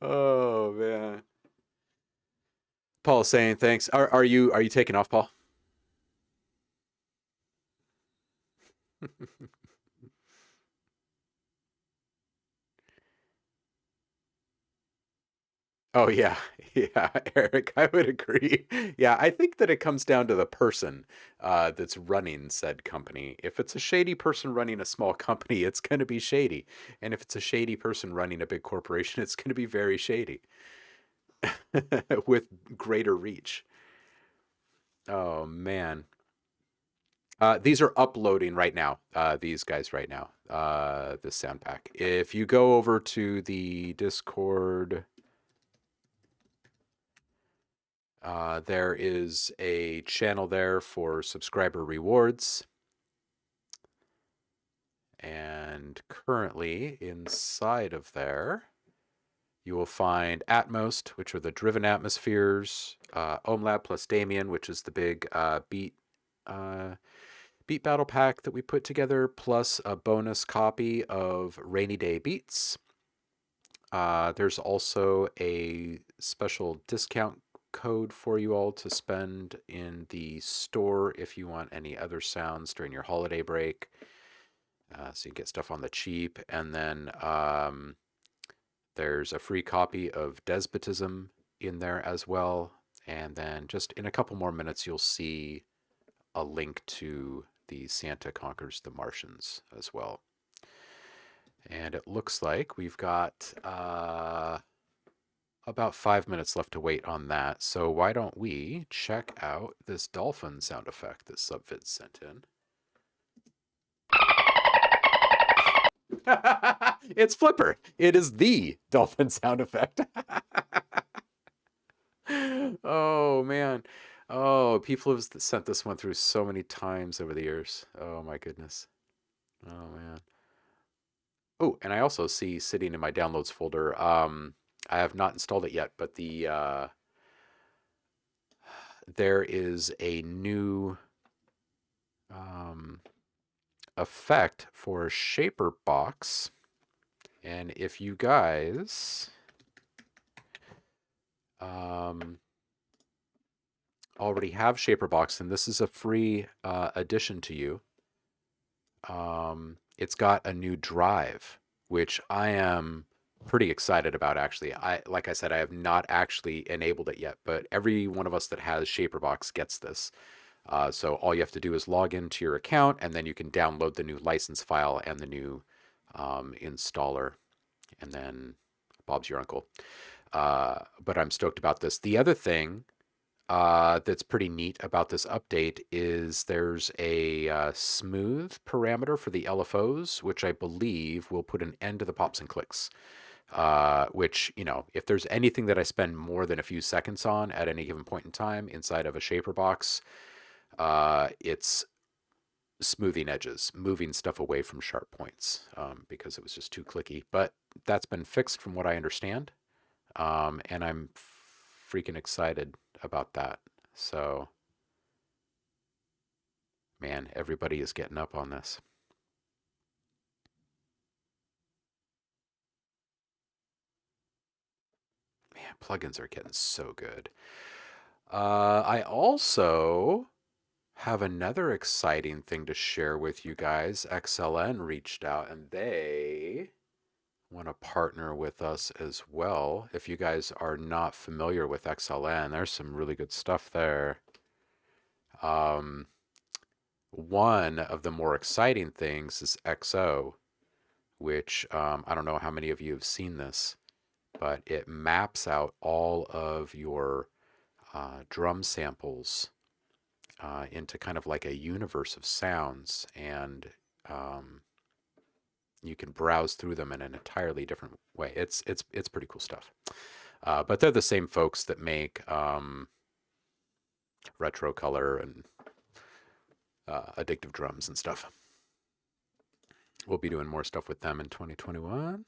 Oh man. Paul saying thanks. Are you taking off, Paul? Oh yeah. Yeah, Eric, I would agree. Yeah, I think that it comes down to the person that's running said company. If it's a shady person running a small company, it's going to be shady. And if it's a shady person running a big corporation, it's going to be very shady with greater reach. Oh man. These are uploading right now. These guys right now. This sound pack. If you go over to the Discord, there is a channel there for subscriber rewards. And currently inside of there, you will find Atmost, which are the driven atmospheres, OhmLab plus Damien, which is the big beat battle pack that we put together, plus a bonus copy of Rainy Day Beats. There's also a special discount code for you all to spend in the store if you want any other sounds during your holiday break. So you can get stuff on the cheap. And then there's a free copy of Despotism in there as well. And then just in a couple more minutes, you'll see a link to the Santa Conquers the Martians as well. And it looks like we've got about 5 minutes left to wait on that. So why don't we check out this dolphin sound effect that Subvid sent in. It's Flipper. It is the dolphin sound effect. Oh, man. Oh, people have sent this one through so many times over the years. Oh, my goodness. Oh, man. Oh, and I also see sitting in my downloads folder, I have not installed it yet, but there is a new effect for Shaper Box. And if you guys already have Shaper Box, then this is a free addition to you. It's got a new drive, which I am pretty excited about, actually. Like I said, I have not actually enabled it yet, but every one of us that has Shaper Box gets this. So all you have to do is log into your account, and then you can download the new license file and the new installer, and then Bob's your uncle. But I'm stoked about this. The other thing that's pretty neat about this update is there's a smooth parameter for the LFOs, which I believe will put an end to the pops and clicks. Which, you know, if there's anything that I spend more than a few seconds on at any given point in time inside of a Shaper Box, it's smoothing edges, moving stuff away from sharp points, because it was just too clicky. But that's been fixed from what I understand, and I'm freaking excited about that. So, man, everybody is getting up on this. Man, plugins are getting so good. I also have another exciting thing to share with you guys. XLN reached out and they want to partner with us as well. If you guys are not familiar with XLN, there's some really good stuff there. One of the more exciting things is XO, which I don't know how many of you have seen this, but it maps out all of your drum samples into kind of like a universe of sounds. And You can browse through them in an entirely different way. It's pretty cool stuff. But they're the same folks that make retro color and addictive drums and stuff. We'll be doing more stuff with them in 2021.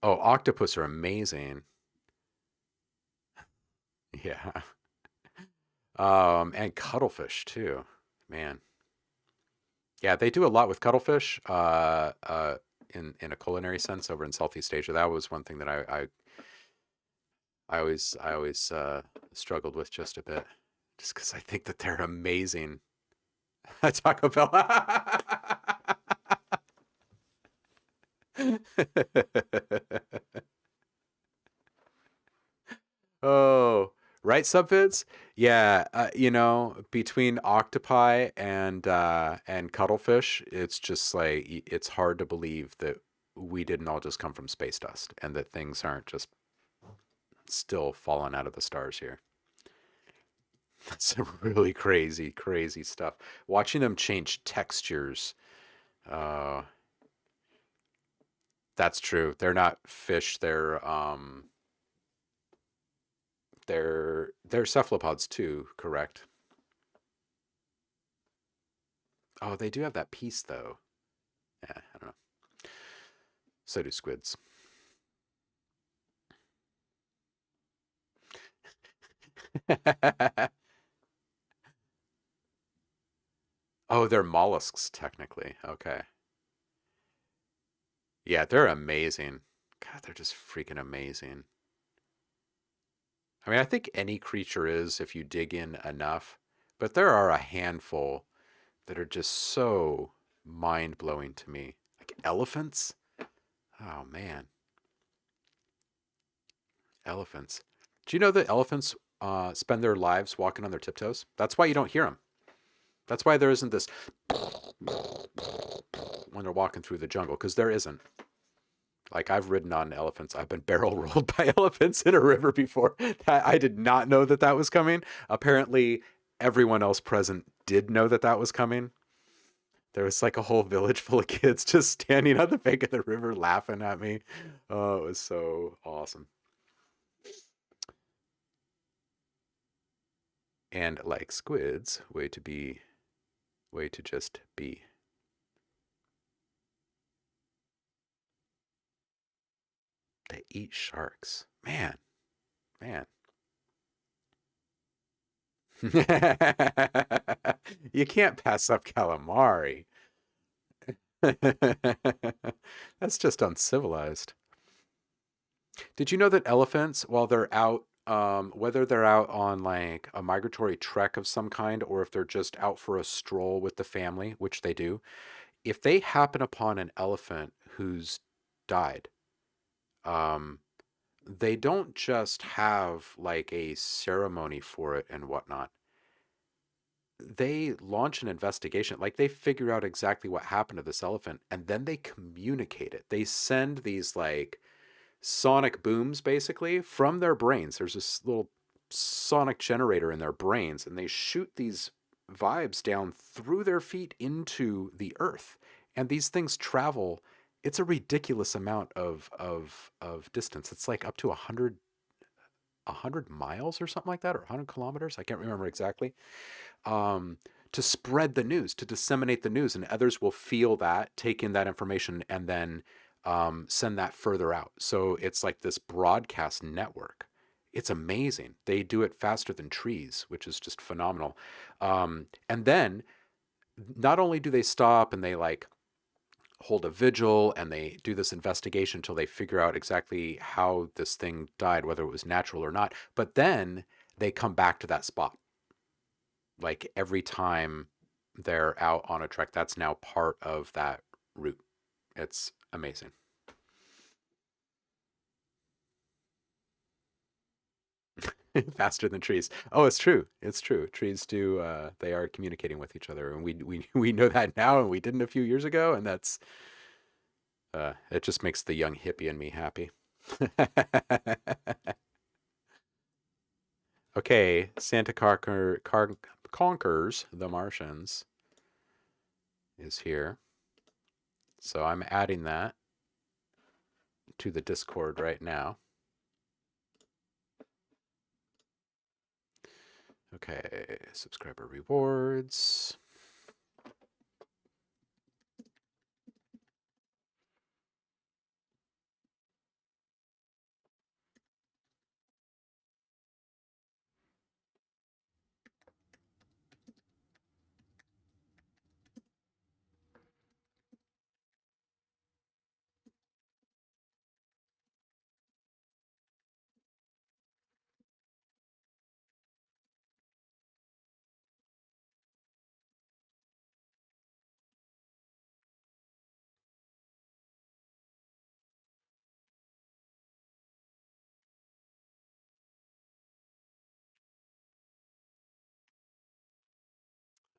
Oh, octopus are amazing. Yeah. And cuttlefish too, man. Yeah, they do a lot with cuttlefish. In a culinary sense over in Southeast Asia. That was one thing that I always struggled with just a bit, just because I think that they're amazing. Taco Bell. Oh, right, Subvids? Yeah, between octopi and cuttlefish, it's just like it's hard to believe that we didn't all just come from space dust and that things aren't just still falling out of the stars here. That's some really crazy, crazy stuff. Watching them change textures. That's true. They're not fish. They're cephalopods too, correct? Oh, they do have that piece though. Yeah, I don't know. So do squids. Oh, they're mollusks technically. Okay. Yeah, they're amazing. God, they're just freaking amazing. I mean, I think any creature is if you dig in enough, but there are a handful that are just so mind-blowing to me. Like elephants? Oh, man. Elephants. Do you know that elephants spend their lives walking on their tiptoes? That's why you don't hear them. That's why there isn't this when they're walking through the jungle, because there isn't. Like, I've ridden on elephants. I've been barrel rolled by elephants in a river before. I did not know that that was coming. Apparently, everyone else present did know that that was coming. There was like a whole village full of kids just standing on the bank of the river laughing at me. Oh, it was so awesome. And like squids, way to just be. They eat sharks. Man. You can't pass up calamari. That's just uncivilized. Did you know that elephants, while they're out, whether they're out on like a migratory trek of some kind or if they're just out for a stroll with the family, which they do, if they happen upon an elephant who's died, um, they don't just have like a ceremony for it and whatnot. They launch an investigation. Like they figure out exactly what happened to this elephant and then they communicate it. They send these like sonic booms basically from their brains. There's this little sonic generator in their brains and they shoot these vibes down through their feet into the earth. And these things travel. It's a ridiculous amount of distance. It's like up to 100 miles or something like that, or 100 kilometers. I can't remember exactly. To spread the news, to disseminate the news, and others will feel that, take in that information, and then send that further out. So it's like this broadcast network. It's amazing. They do it faster than trees, which is just phenomenal. And then not only do they stop and they like hold a vigil and they do this investigation until they figure out exactly how this thing died, whether it was natural or not, but then they come back to that spot. Like every time they're out on a trek, that's now part of that route. It's amazing. Faster than trees. Oh, it's true. It's true. Trees do. They are communicating with each other, and we know that now, and we didn't a few years ago, and that's. It just makes the young hippie in me happy. Okay, Santa Conquers the Martians is here. So I'm adding that to the Discord right now. Okay, subscriber rewards.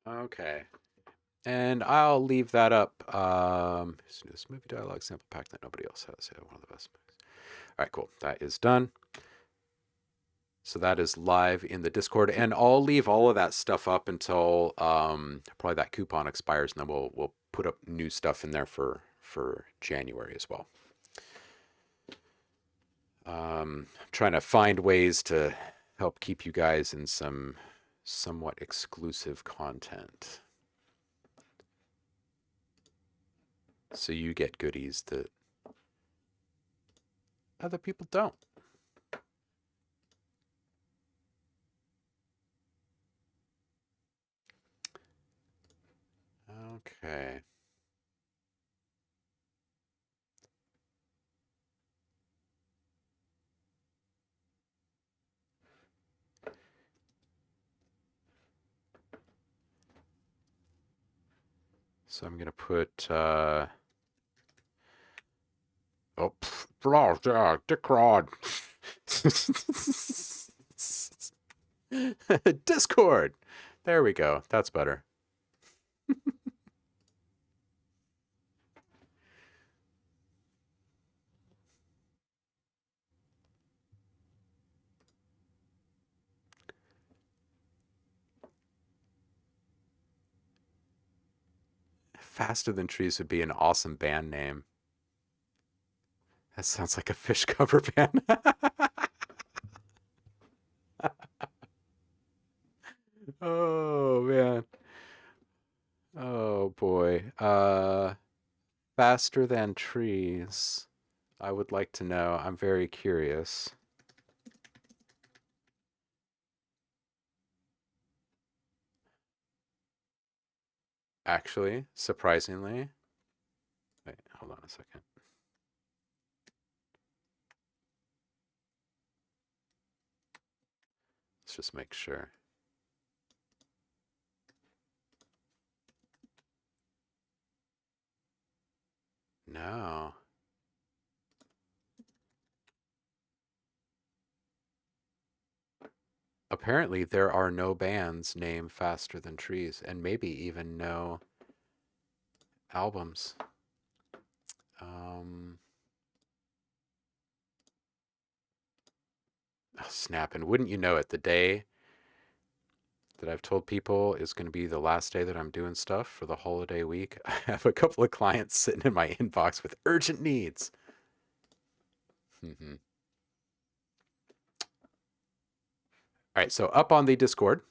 Okay. And I'll leave that up. This movie dialogue sample pack that nobody else has. Yeah, one of the best movies. All right, cool. That is done. So that is live in the Discord, and I'll leave all of that stuff up until probably that coupon expires, and then we'll put up new stuff in there for January as well. Trying to find ways to help keep you guys in some somewhat exclusive content, so you get goodies that other people don't. Okay. So I'm going to put, oh, Dickrod. Discord. There we go. That's better. Faster Than Trees would be an awesome band name. That sounds like a fish cover band. Oh, man. Oh, boy. Faster Than Trees. I would like to know. I'm very curious. Actually, surprisingly. Wait, hold on a second. Let's just make sure. No. Apparently, there are no bands named Faster Than Trees, and maybe even no albums. Oh, snap. And wouldn't you know it, the day that I've told people is going to be the last day that I'm doing stuff for the holiday week, I have a couple of clients sitting in my inbox with urgent needs. All right, so up on the Discord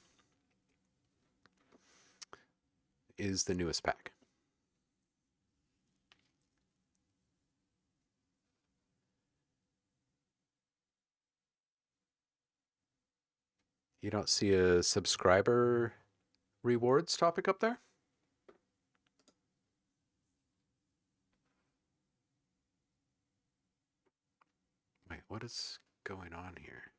is the newest pack. You don't see a subscriber rewards topic up there? Wait, what is going on here?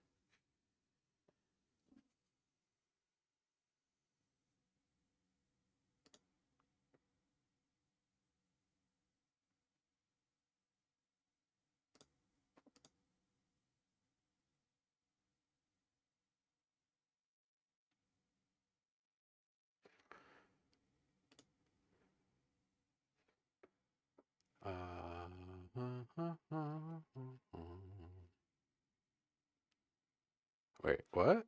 Wait, what?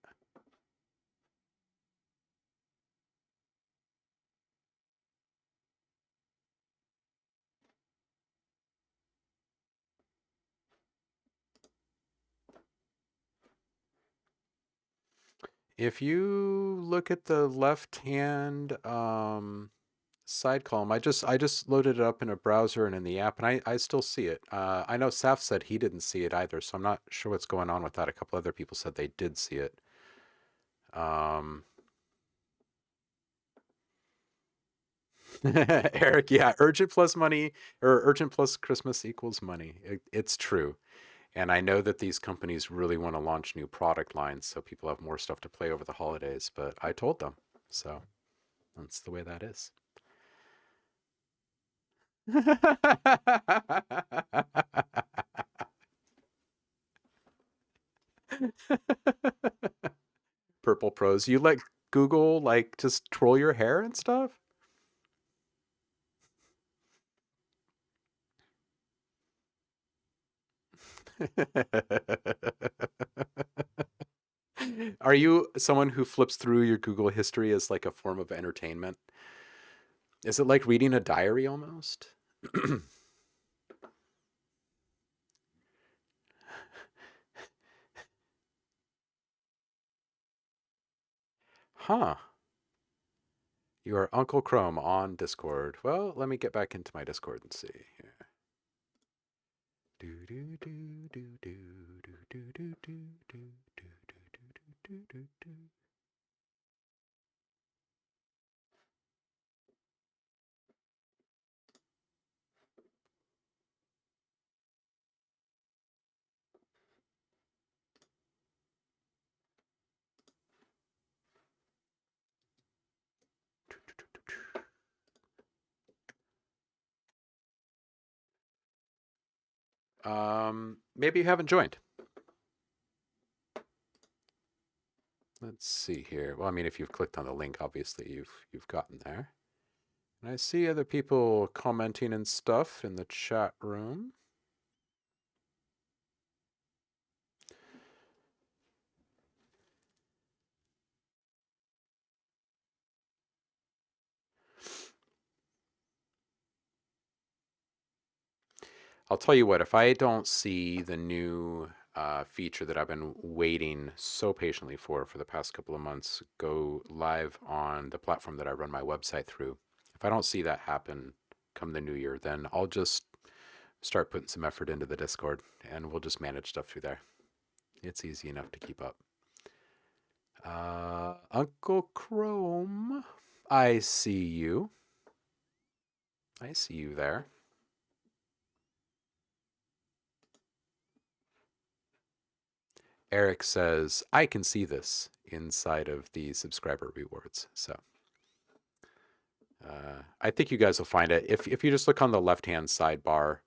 If you look at the left-hand side column, I just loaded it up in a browser and in the app, and I still see it. I know Saf said he didn't see it either, so I'm not sure what's going on with that. A couple other people said they did see it. Eric, yeah, urgent plus money or urgent plus Christmas equals money. It's true. And I know that these companies really want to launch new product lines so people have more stuff to play over the holidays, but I told them. So that's the way that is. Purple Pros, you let Google like just troll your hair and stuff? Are you someone who flips through your Google history as like a form of entertainment? Is it like reading a diary almost? Huh. You are Uncle Chrome on Discord. Well, let me get back into my Discord and see. Yeah. Do do do do do do do do do do do do do do. Maybe you haven't joined. Let's see here. Well, I mean, if you've clicked on the link, obviously you've gotten there. And I see other people commenting and stuff in the chat room. I'll tell you what, if I don't see the new feature that I've been waiting so patiently for the past couple of months go live on the platform that I run my website through, if I don't see that happen come the new year, then I'll just start putting some effort into the Discord and we'll just manage stuff through there. It's easy enough to keep up. Uncle Chrome, I see you. I see you there. Eric says, I can see this inside of the subscriber rewards. So I think you guys will find it. If you just look on the left-hand sidebar,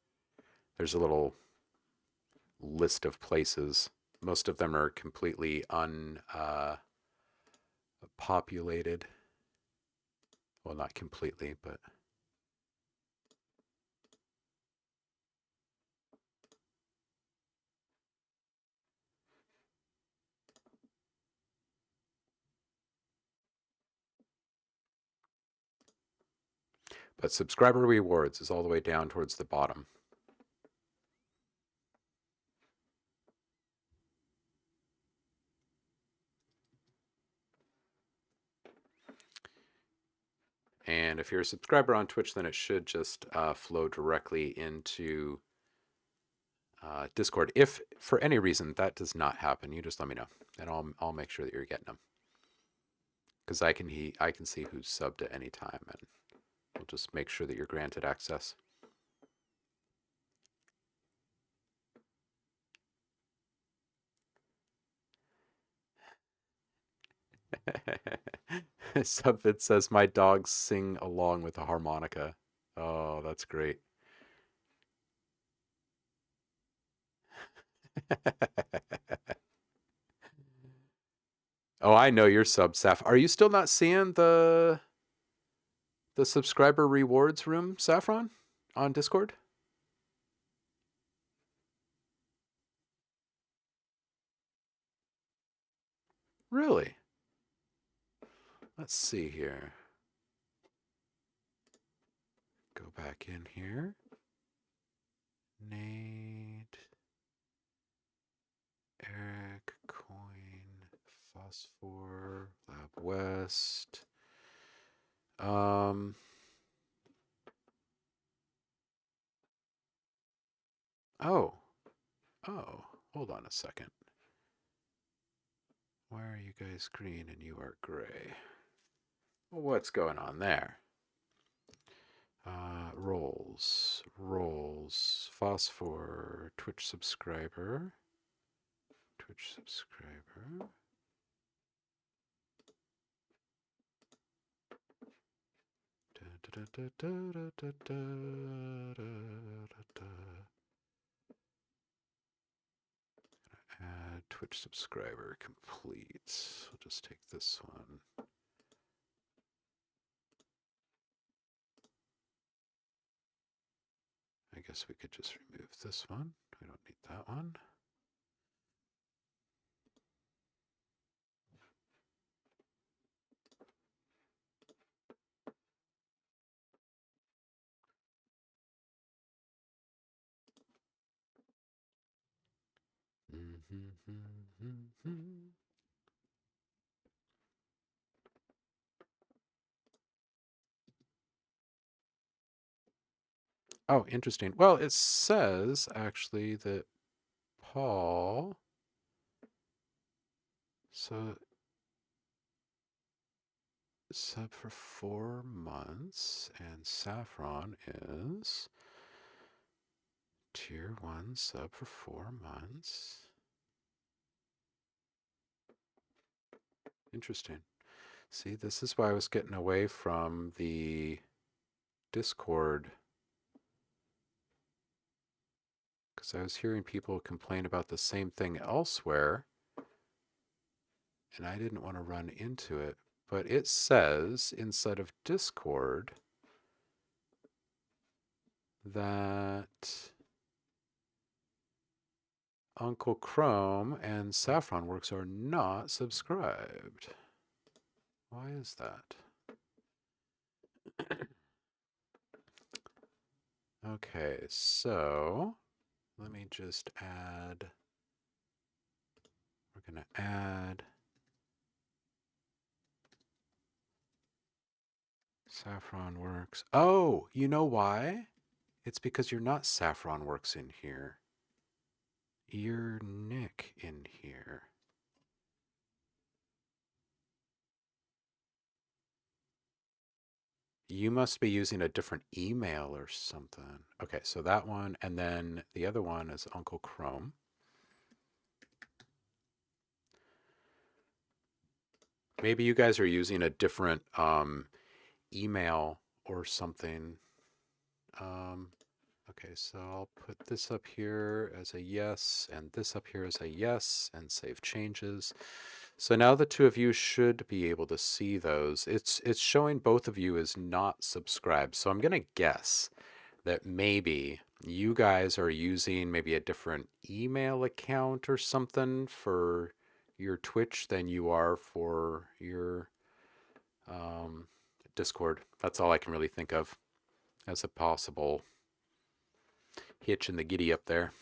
there's a little list of places. Most of them are completely unpopulated. Well, not completely, but... But subscriber rewards is all the way down towards the bottom. And if you're a subscriber on Twitch, then it should just flow directly into Discord. If for any reason that does not happen, you just let me know, and I'll make sure that you're getting them. Because I can see who's subbed at any time, and we'll just make sure that you're granted access. Subfit says my dogs sing along with the harmonica. Oh, that's great. Oh, I know your sub, Saf. Are you still not seeing the subscriber rewards room, Saffron, on Discord? Really? Let's see here. Go back in here. Nate, Eric, Coin, Phosphor, Lab West. Oh, hold on a second. Why are you guys green and you are gray? Well, what's going on there? Roles, Phosphor, Twitch subscriber. Add Twitch subscriber complete. We'll just take this one. I guess we could just remove this one. We don't need that one. Oh, interesting. Well, it says actually that Paul. So sub for 4 months, and Saffron is tier 1 sub for 4 months. Interesting. See, this is why I was getting away from the Discord, because I was hearing people complain about the same thing elsewhere, and I didn't want to run into it. But it says inside of Discord that Uncle Chrome and Saffron Works are not subscribed. Why is that? Okay, so let me just add, we're going to add Saffron Works. Oh, you know why? It's because you're not Saffron Works in here. You're Nick in here. You must be using a different email or something. Okay, so that one, and then the other one is Uncle Chrome. Maybe you guys are using a different email or something. Okay, so I'll put this up here as a yes, and this up here as a yes, and save changes. So now the two of you should be able to see those. It's showing both of you as not subscribed. So I'm going to guess that maybe you guys are using maybe a different email account or something for your Twitch than you are for your Discord. That's all I can really think of as a possible hitch in the giddy up there.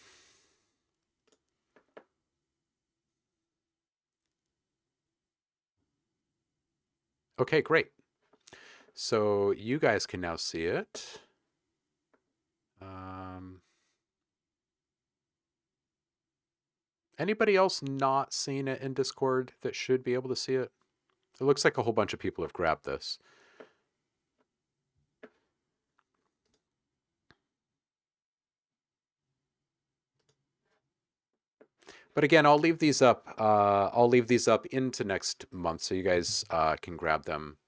Okay, great. So you guys can now see it. Anybody else not seeing it in Discord that should be able to see it? It looks like a whole bunch of people have grabbed this. But again, I'll leave these up. I'll leave these up into next month, so you guys can grab them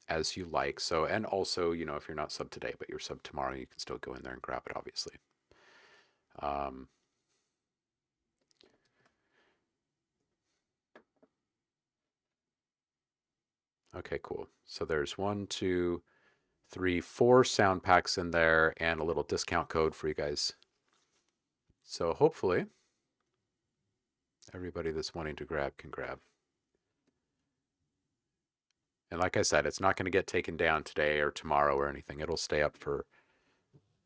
as you like. So, and also, you know, if you're not sub today, but you're sub tomorrow, you can still go in there and grab it, obviously. Okay, cool. So there's 1, 2, 3, 4 sound packs in there, and a little discount code for you guys. So hopefully everybody that's wanting to grab can grab. And like I said, it's not going to get taken down today or tomorrow or anything. It'll stay up for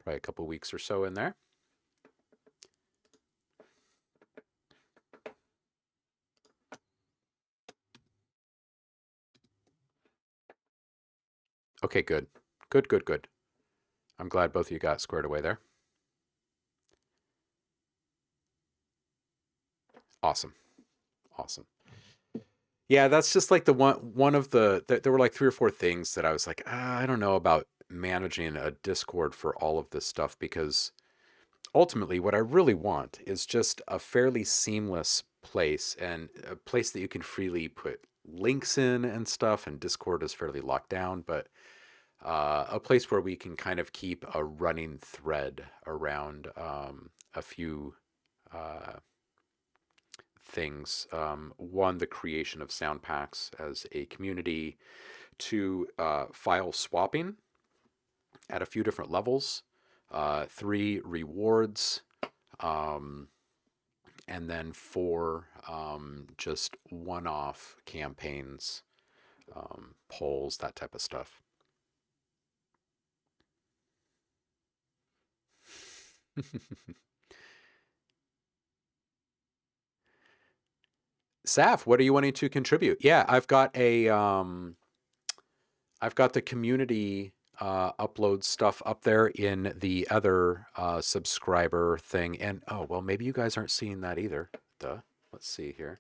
probably a couple weeks or so in there. Okay, good. Good, good, good. I'm glad both of you got squared away there. Awesome. Awesome. Yeah, that's just like the one of the, there were like 3 or 4 things that I was like, I don't know about managing a Discord for all of this stuff, because ultimately what I really want is just a fairly seamless place, and a place that you can freely put links in and stuff, and Discord is fairly locked down, but a place where we can kind of keep a running thread around a few things. One, the creation of sound packs as a community. 2, file swapping at a few different levels. 3, rewards. And then 4, just one-off campaigns, polls, that type of stuff. Saf, what are you wanting to contribute? Yeah, I've got a I've got the community upload stuff up there in the other subscriber thing. And oh, well, maybe you guys aren't seeing that either. Duh. Let's see here.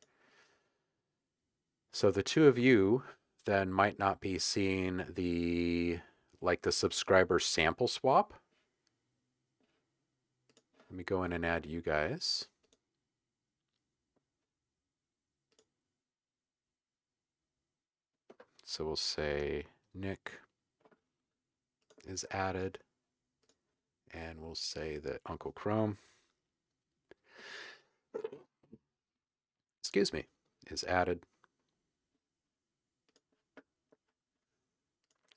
So the 2 of you then might not be seeing the subscriber sample swap. Let me go in and add you guys. So we'll say Nick is added, and we'll say that Uncle Chrome, excuse me, is added.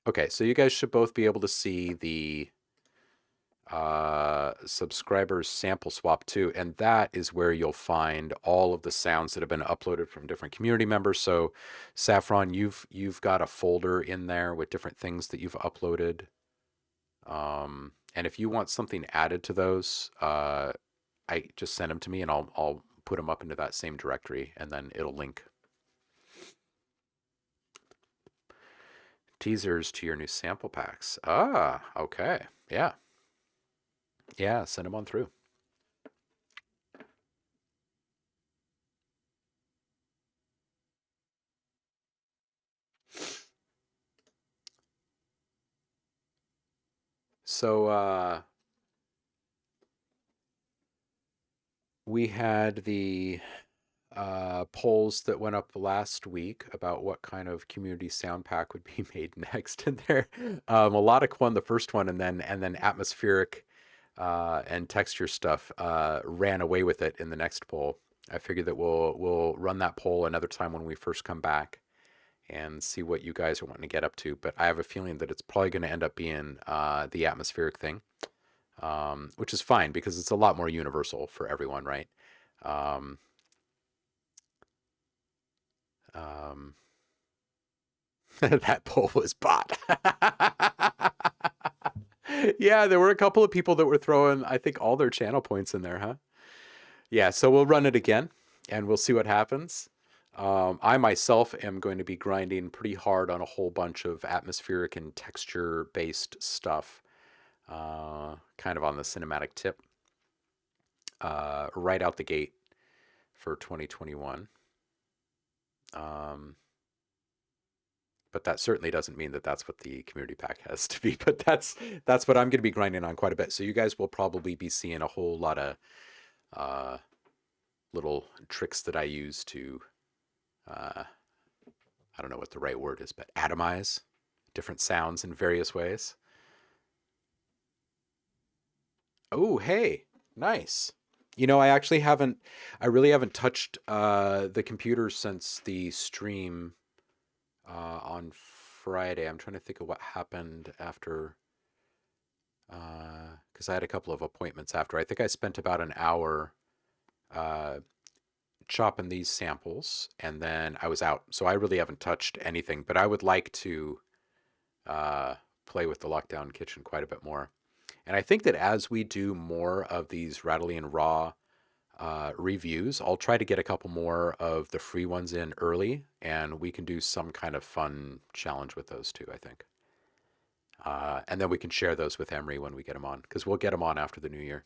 Okay, so you guys should both be able to see the subscribers sample swap too, and that is where you'll find all of the sounds that have been uploaded from different community members. So Saffron, you've got a folder in there with different things that you've uploaded, and if you want something added to those, I just send them to me and I'll put them up into that same directory, and then it'll link. Teasers to your new sample packs. Ah, okay. Yeah. Yeah, send them on through. So we had the polls that went up last week about what kind of community sound pack would be made next in there. Melodic won the first one, and then atmospheric and texture stuff ran away with it in the next poll. I figured that we'll run that poll another time when we first come back and see what you guys are wanting to get up to. But I have a feeling that it's probably going to end up being the atmospheric thing, which is fine because it's a lot more universal for everyone, right? That poll was bought. Yeah, there were a couple of people that were throwing, I think, all their channel points in there, huh? Yeah, so we'll run it again, and we'll see what happens. I myself am going to be grinding pretty hard on a whole bunch of atmospheric and texture-based stuff, kind of on the cinematic tip, right out the gate for 2021. But that certainly doesn't mean that that's what the community pack has to be. But that's what I'm going to be grinding on quite a bit. So you guys will probably be seeing a whole lot of little tricks that I use to, I don't know what the right word is, but atomize different sounds in various ways. Oh, hey, nice. You know, I really haven't touched the computer since the stream on Friday. I'm trying to think of what happened after, because I had a couple of appointments after. I think I spent about an hour chopping these samples, and then I was out. So I really haven't touched anything, but I would like to play with the lockdown kitchen quite a bit more. And I think that as we do more of these Rattly and Raw reviews, I'll try to get a couple more of the free ones in early, and we can do some kind of fun challenge with those too, I think. And then we can share those with Emery when we get them on, because we'll get them on after the new year.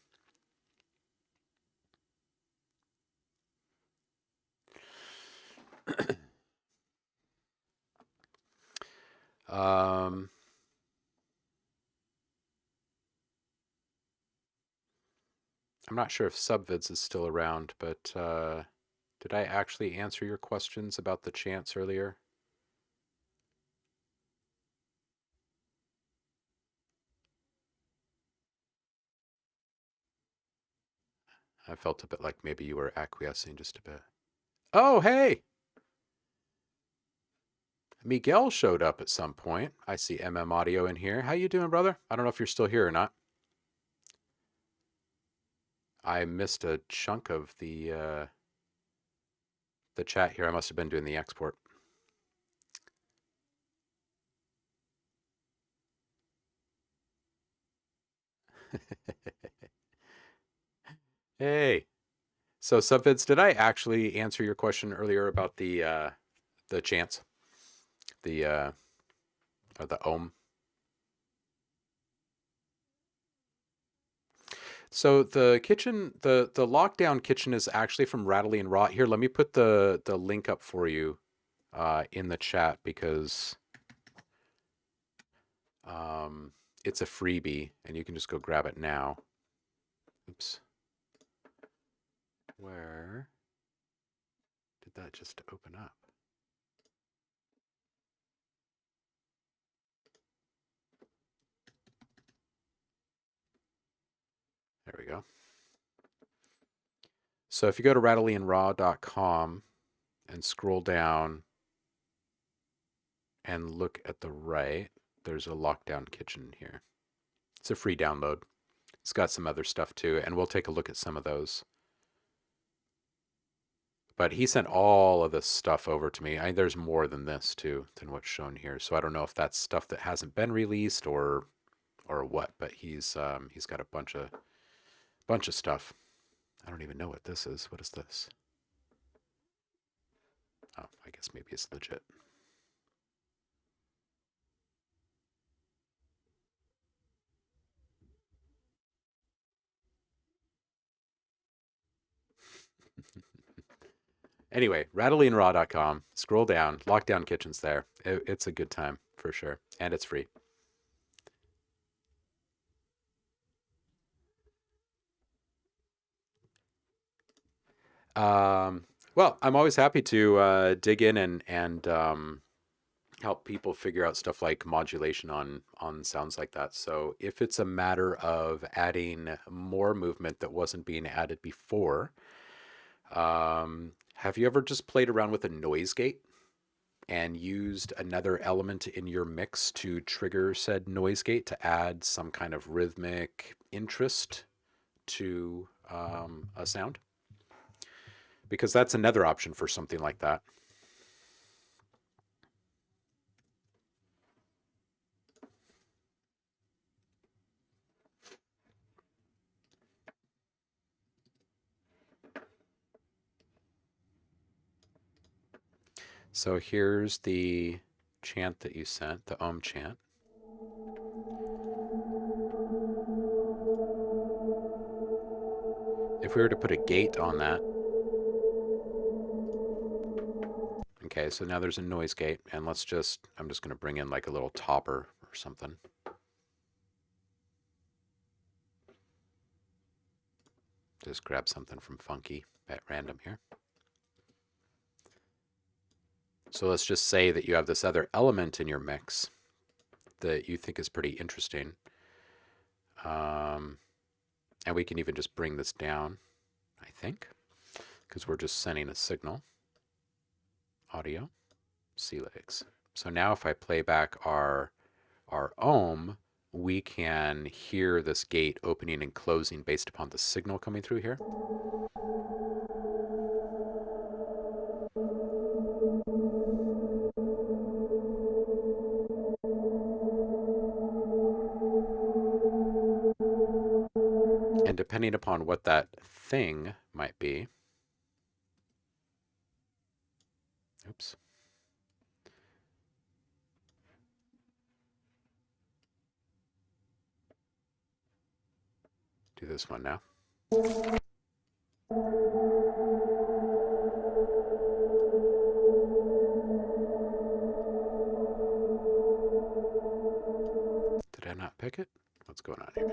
I'm not sure if Subvids is still around, but did I actually answer your questions about the chants earlier? I felt a bit like maybe you were acquiescing just a bit. Oh, hey! Miguel showed up at some point. I see Audio in here. How you doing, brother? I don't know if you're still here or not. I missed a chunk of the chat here. I must have been doing the export. Hey. So, Subvids, did I actually answer your question earlier about the chants? Or the ohm? So the kitchen, the lockdown kitchen is actually from Rattly and Raw. Here, let me put the link up for you in the chat, because it's a freebie and you can just go grab it now. Oops. Where did that just open up? There we go. So if you go to rattlyindraw.com and scroll down and look at the right, there's a lockdown kitchen here. It's a free download. It's got some other stuff too, and we'll take a look at some of those. But he sent all of this stuff over to me. There's more than this too, than what's shown here. So I don't know if that's stuff that hasn't been released or what. But he's got a bunch of stuff. I don't even know what this is. What is this? Oh, I guess maybe it's legit. Anyway, rattlyindraw.com. Scroll down. Lockdown Kitchen's there. It's a good time for sure, and it's free. Well, I'm always happy to dig in and help people figure out stuff like modulation on sounds like that. So if it's a matter of adding more movement that wasn't being added before, have you ever just played around with a noise gate and used another element in your mix to trigger said noise gate to add some kind of rhythmic interest to a sound? Because that's another option for something like that. So here's the chant that you sent, the Ohm chant. If we were to put a gate on that, okay, so now there's a noise gate, and I'm just going to bring in like a little topper or something. Just grab something from Funky at random here. So let's just say that you have this other element in your mix that you think is pretty interesting. And we can even just bring this down, I think, because we're just sending a signal. Audio, C legs. So now if I play back our ohm, we can hear this gate opening and closing based upon the signal coming through here. And depending upon what that thing might be, oops. Do this one now. Did I not pick it? What's going on here?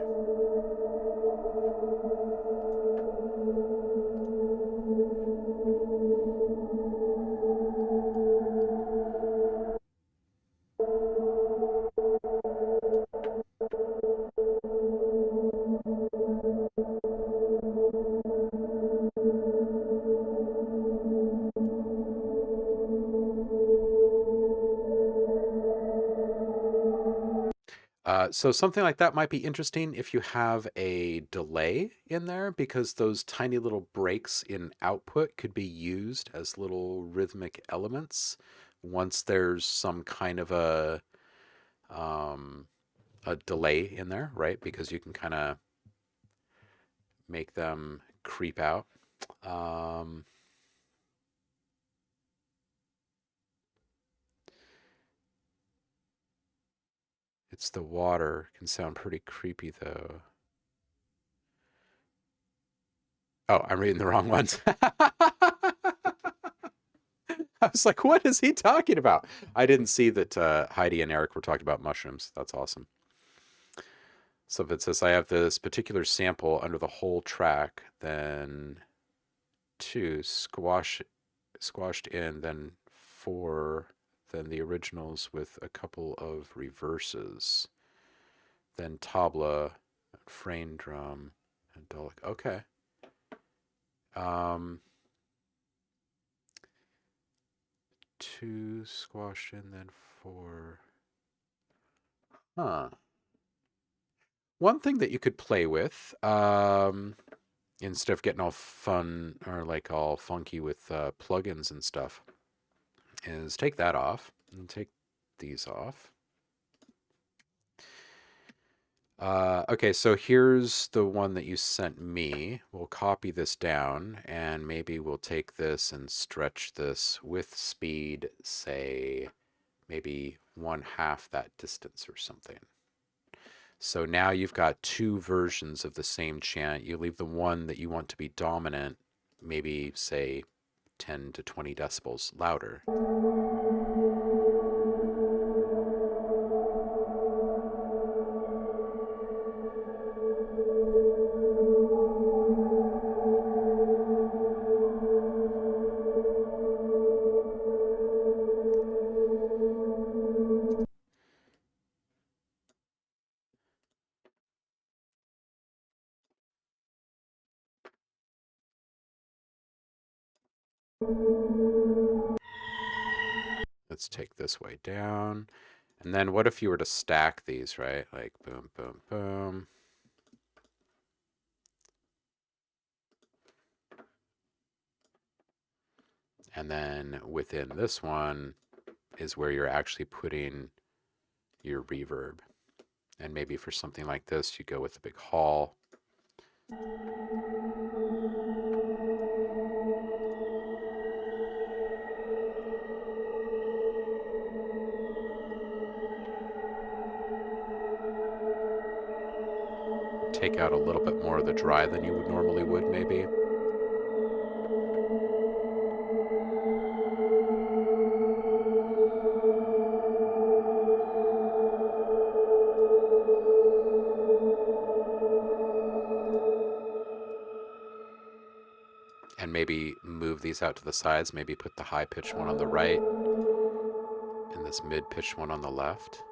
So something like that might be interesting if you have a delay in there, because those tiny little breaks in output could be used as little rhythmic elements once there's some kind of a delay in there, right? Because you can kind of make them creep out. It's the water. Can sound pretty creepy though. Oh, I'm reading the wrong ones. I was like, what is he talking about? I didn't see that Heidi and Eric were talking about mushrooms. That's awesome. So if it says I have this particular sample under the whole track, then 2 squashed in, then 4, then the originals with a couple of reverses, then tabla, frame drum, and dolic. Okay. 2 squashed in, then 4. Huh. One thing that you could play with, instead of getting all fun or like all funky with plugins and stuff, is take that off and take these off. Okay, so here's the one that you sent me. We'll copy this down, and maybe we'll take this and stretch this with speed, say maybe 1/2 that distance or something. So now you've got 2 versions of the same chant. You leave the one that you want to be dominant, maybe say 10 to 20 decibels louder. Let's take this way down. And then what if you were to stack these, right? Like boom, boom, boom. And then within this one is where you're actually putting your reverb. And maybe for something like this, you go with a big hall. Take out a little bit more of the dry than you would normally would, maybe. And maybe move these out to the sides. Maybe put the high-pitched one on the right and this mid-pitched one on the left.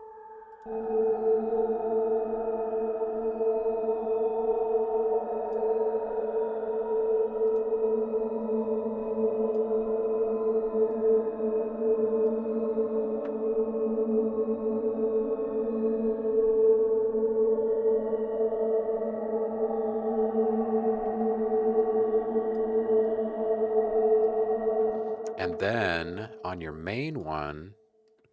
And then on your main one,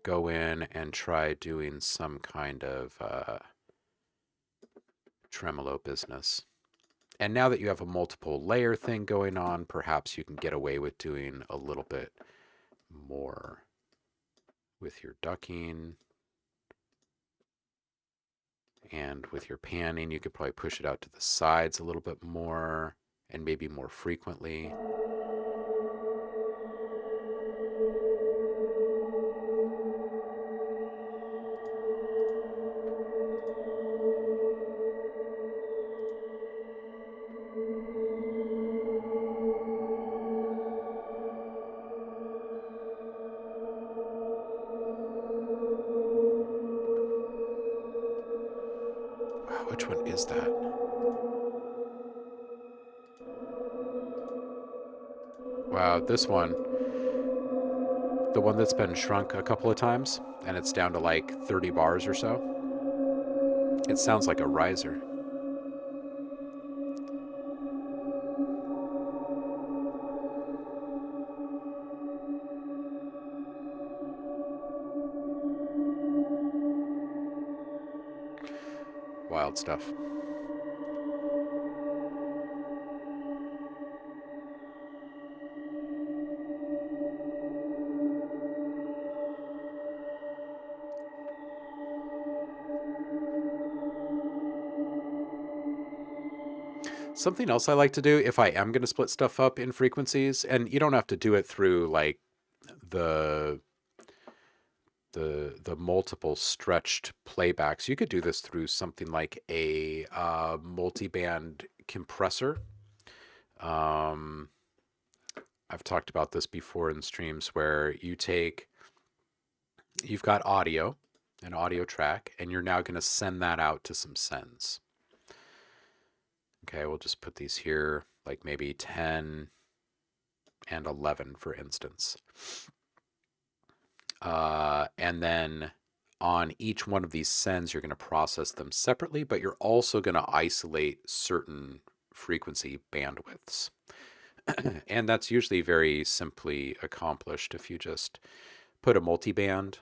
go in and try doing some kind of tremolo business. And now that you have a multiple layer thing going on, perhaps you can get away with doing a little bit more with your ducking. And with your panning, you could probably push it out to the sides a little bit more and maybe more frequently. Wow, which one is that? Wow, this one. The one that's been shrunk a couple of times, and it's down to like 30 bars or so. It sounds like a riser. Wild stuff. Something else I like to do if I am going to split stuff up in frequencies, and you don't have to do it through like the multiple stretched playbacks. You could do this through something like a multi-band compressor. I've talked about this before in streams where you've got audio, an audio track, and you're now going to send that out to some sends. Okay, we'll just put these here, like maybe 10 and 11, for instance. And then on each one of these sends, you're going to process them separately, but you're also going to isolate certain frequency bandwidths. And that's usually very simply accomplished if you just put a multiband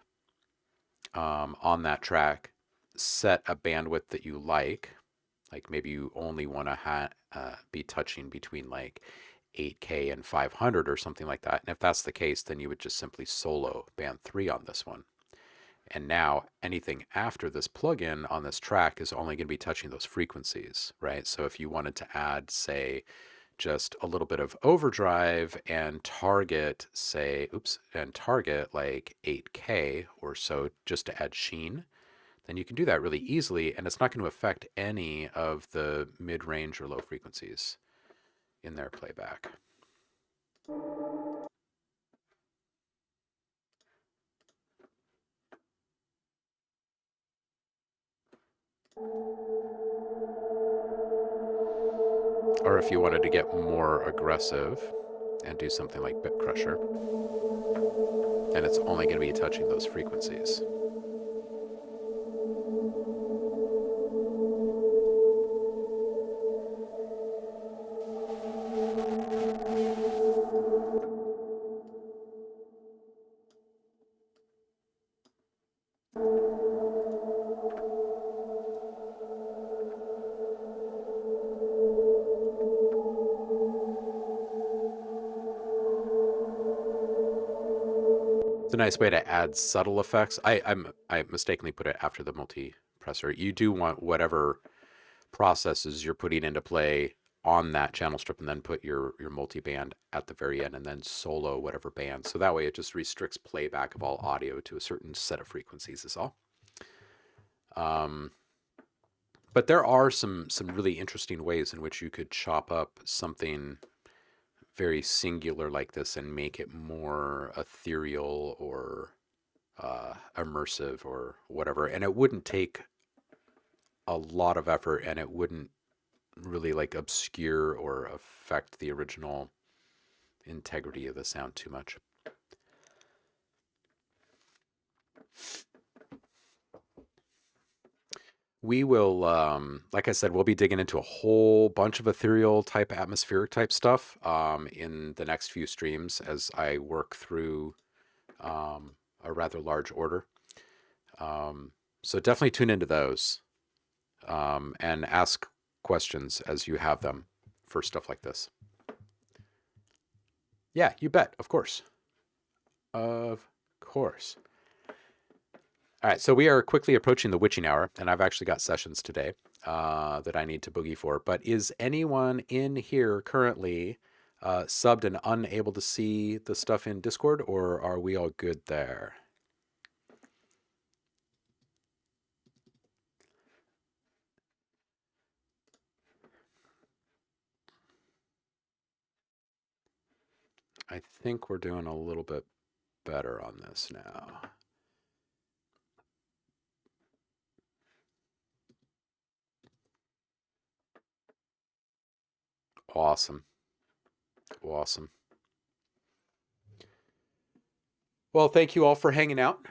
on that track, set a bandwidth that you like maybe you only want to be touching between like 8K and 500 or something like that. And if that's the case, then you would just simply solo band 3 on this one. And now anything after this plugin on this track is only going to be touching those frequencies, right? So if you wanted to add, say, just a little bit of overdrive and target, like 8K or so just to add sheen, then you can do that really easily, and it's not going to affect any of the mid-range or low frequencies in their playback. Or if you wanted to get more aggressive and do something like Bit Crusher, then it's only going to be touching those frequencies. It's a nice way to add subtle effects. I mistakenly put it after the multi-pressor. You do want whatever processes you're putting into play on that channel strip, and then put your multi-band at the very end, and then solo whatever band. So that way it just restricts playback of all audio to a certain set of frequencies is all. But there are some really interesting ways in which you could chop up something very singular like this and make it more ethereal or immersive or whatever. And it wouldn't take a lot of effort, and it wouldn't really like obscure or affect the original integrity of the sound too much. We will, like I said, we'll be digging into a whole bunch of ethereal type, atmospheric type stuff in the next few streams as I work through a rather large order. So definitely tune into those and ask questions as you have them for stuff like this. Yeah, you bet. Of course. Of course. All right, so we are quickly approaching the witching hour, and I've actually got sessions today that I need to boogie for. But is anyone in here currently subbed and unable to see the stuff in Discord, or are we all good there? I think we're doing a little bit better on this now. Awesome. Awesome. Well, thank you all for hanging out.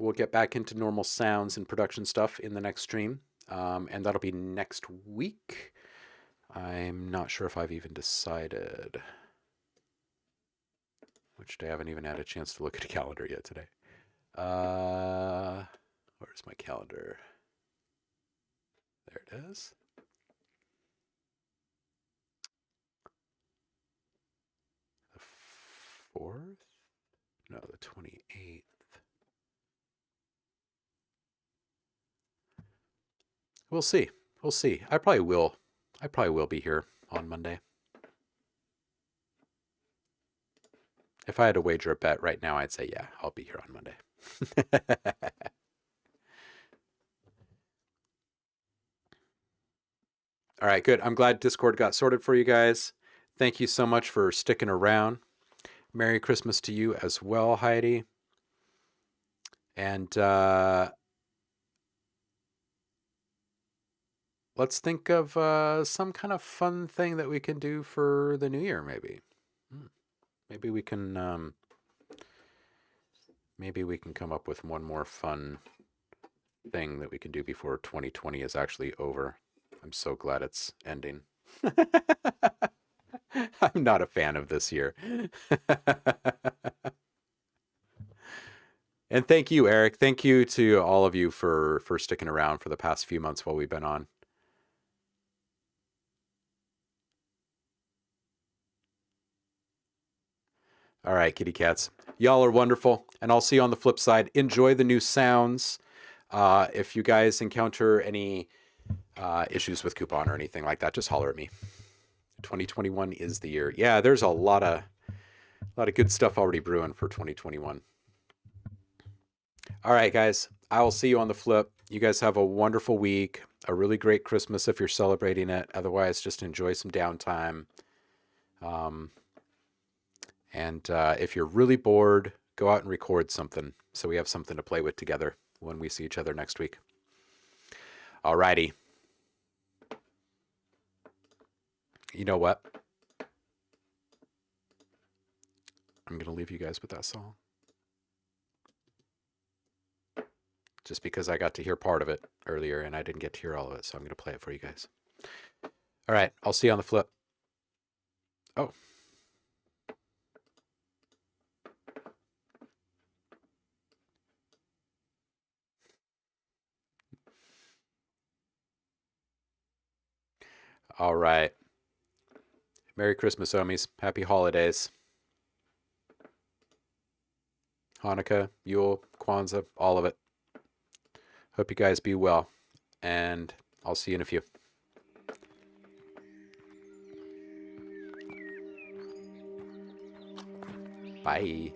We'll get back into normal sounds and production stuff in the next stream, and that'll be next week. I'm not sure if I've even decided which day. I haven't even had a chance to look at a calendar yet today. Where's my calendar? There it is. The 4th? No, the 28th. We'll see. We'll see. I probably will be here on Monday. If I had to wager a bet right now, I'd say, yeah, I'll be here on Monday. All right, good. I'm glad Discord got sorted for you guys. Thank you so much for sticking around. Merry Christmas to you as well, Heidi. And let's think of some kind of fun thing that we can do for the new year, maybe. Maybe we can come up with one more fun thing that we can do before 2020 is actually over. I'm so glad it's ending. I'm not a fan of this year. And thank you, Eric. Thank you to all of you for sticking around for the past few months while we've been on. All right, kitty cats. Y'all are wonderful, and I'll see you on the flip side. Enjoy the new sounds. If you guys encounter any issues with coupon or anything like that, just holler at me. 2021 is the year. Yeah, there's a lot of good stuff already brewing for 2021. All right, guys. I will see you on the flip. You guys have a wonderful week, a really great Christmas if you're celebrating it. Otherwise, just enjoy some downtime. And if you're really bored, go out and record something so we have something to play with together when we see each other next week. All righty. You know what? I'm going to leave you guys with that song. Just because I got to hear part of it earlier and I didn't get to hear all of it, so I'm going to play it for you guys. All right, I'll see you on the flip. Oh. All right. Merry Christmas, Ohmies. Happy holidays. Hanukkah, Yule, Kwanzaa, all of it. Hope you guys be well, and I'll see you in a few. Bye.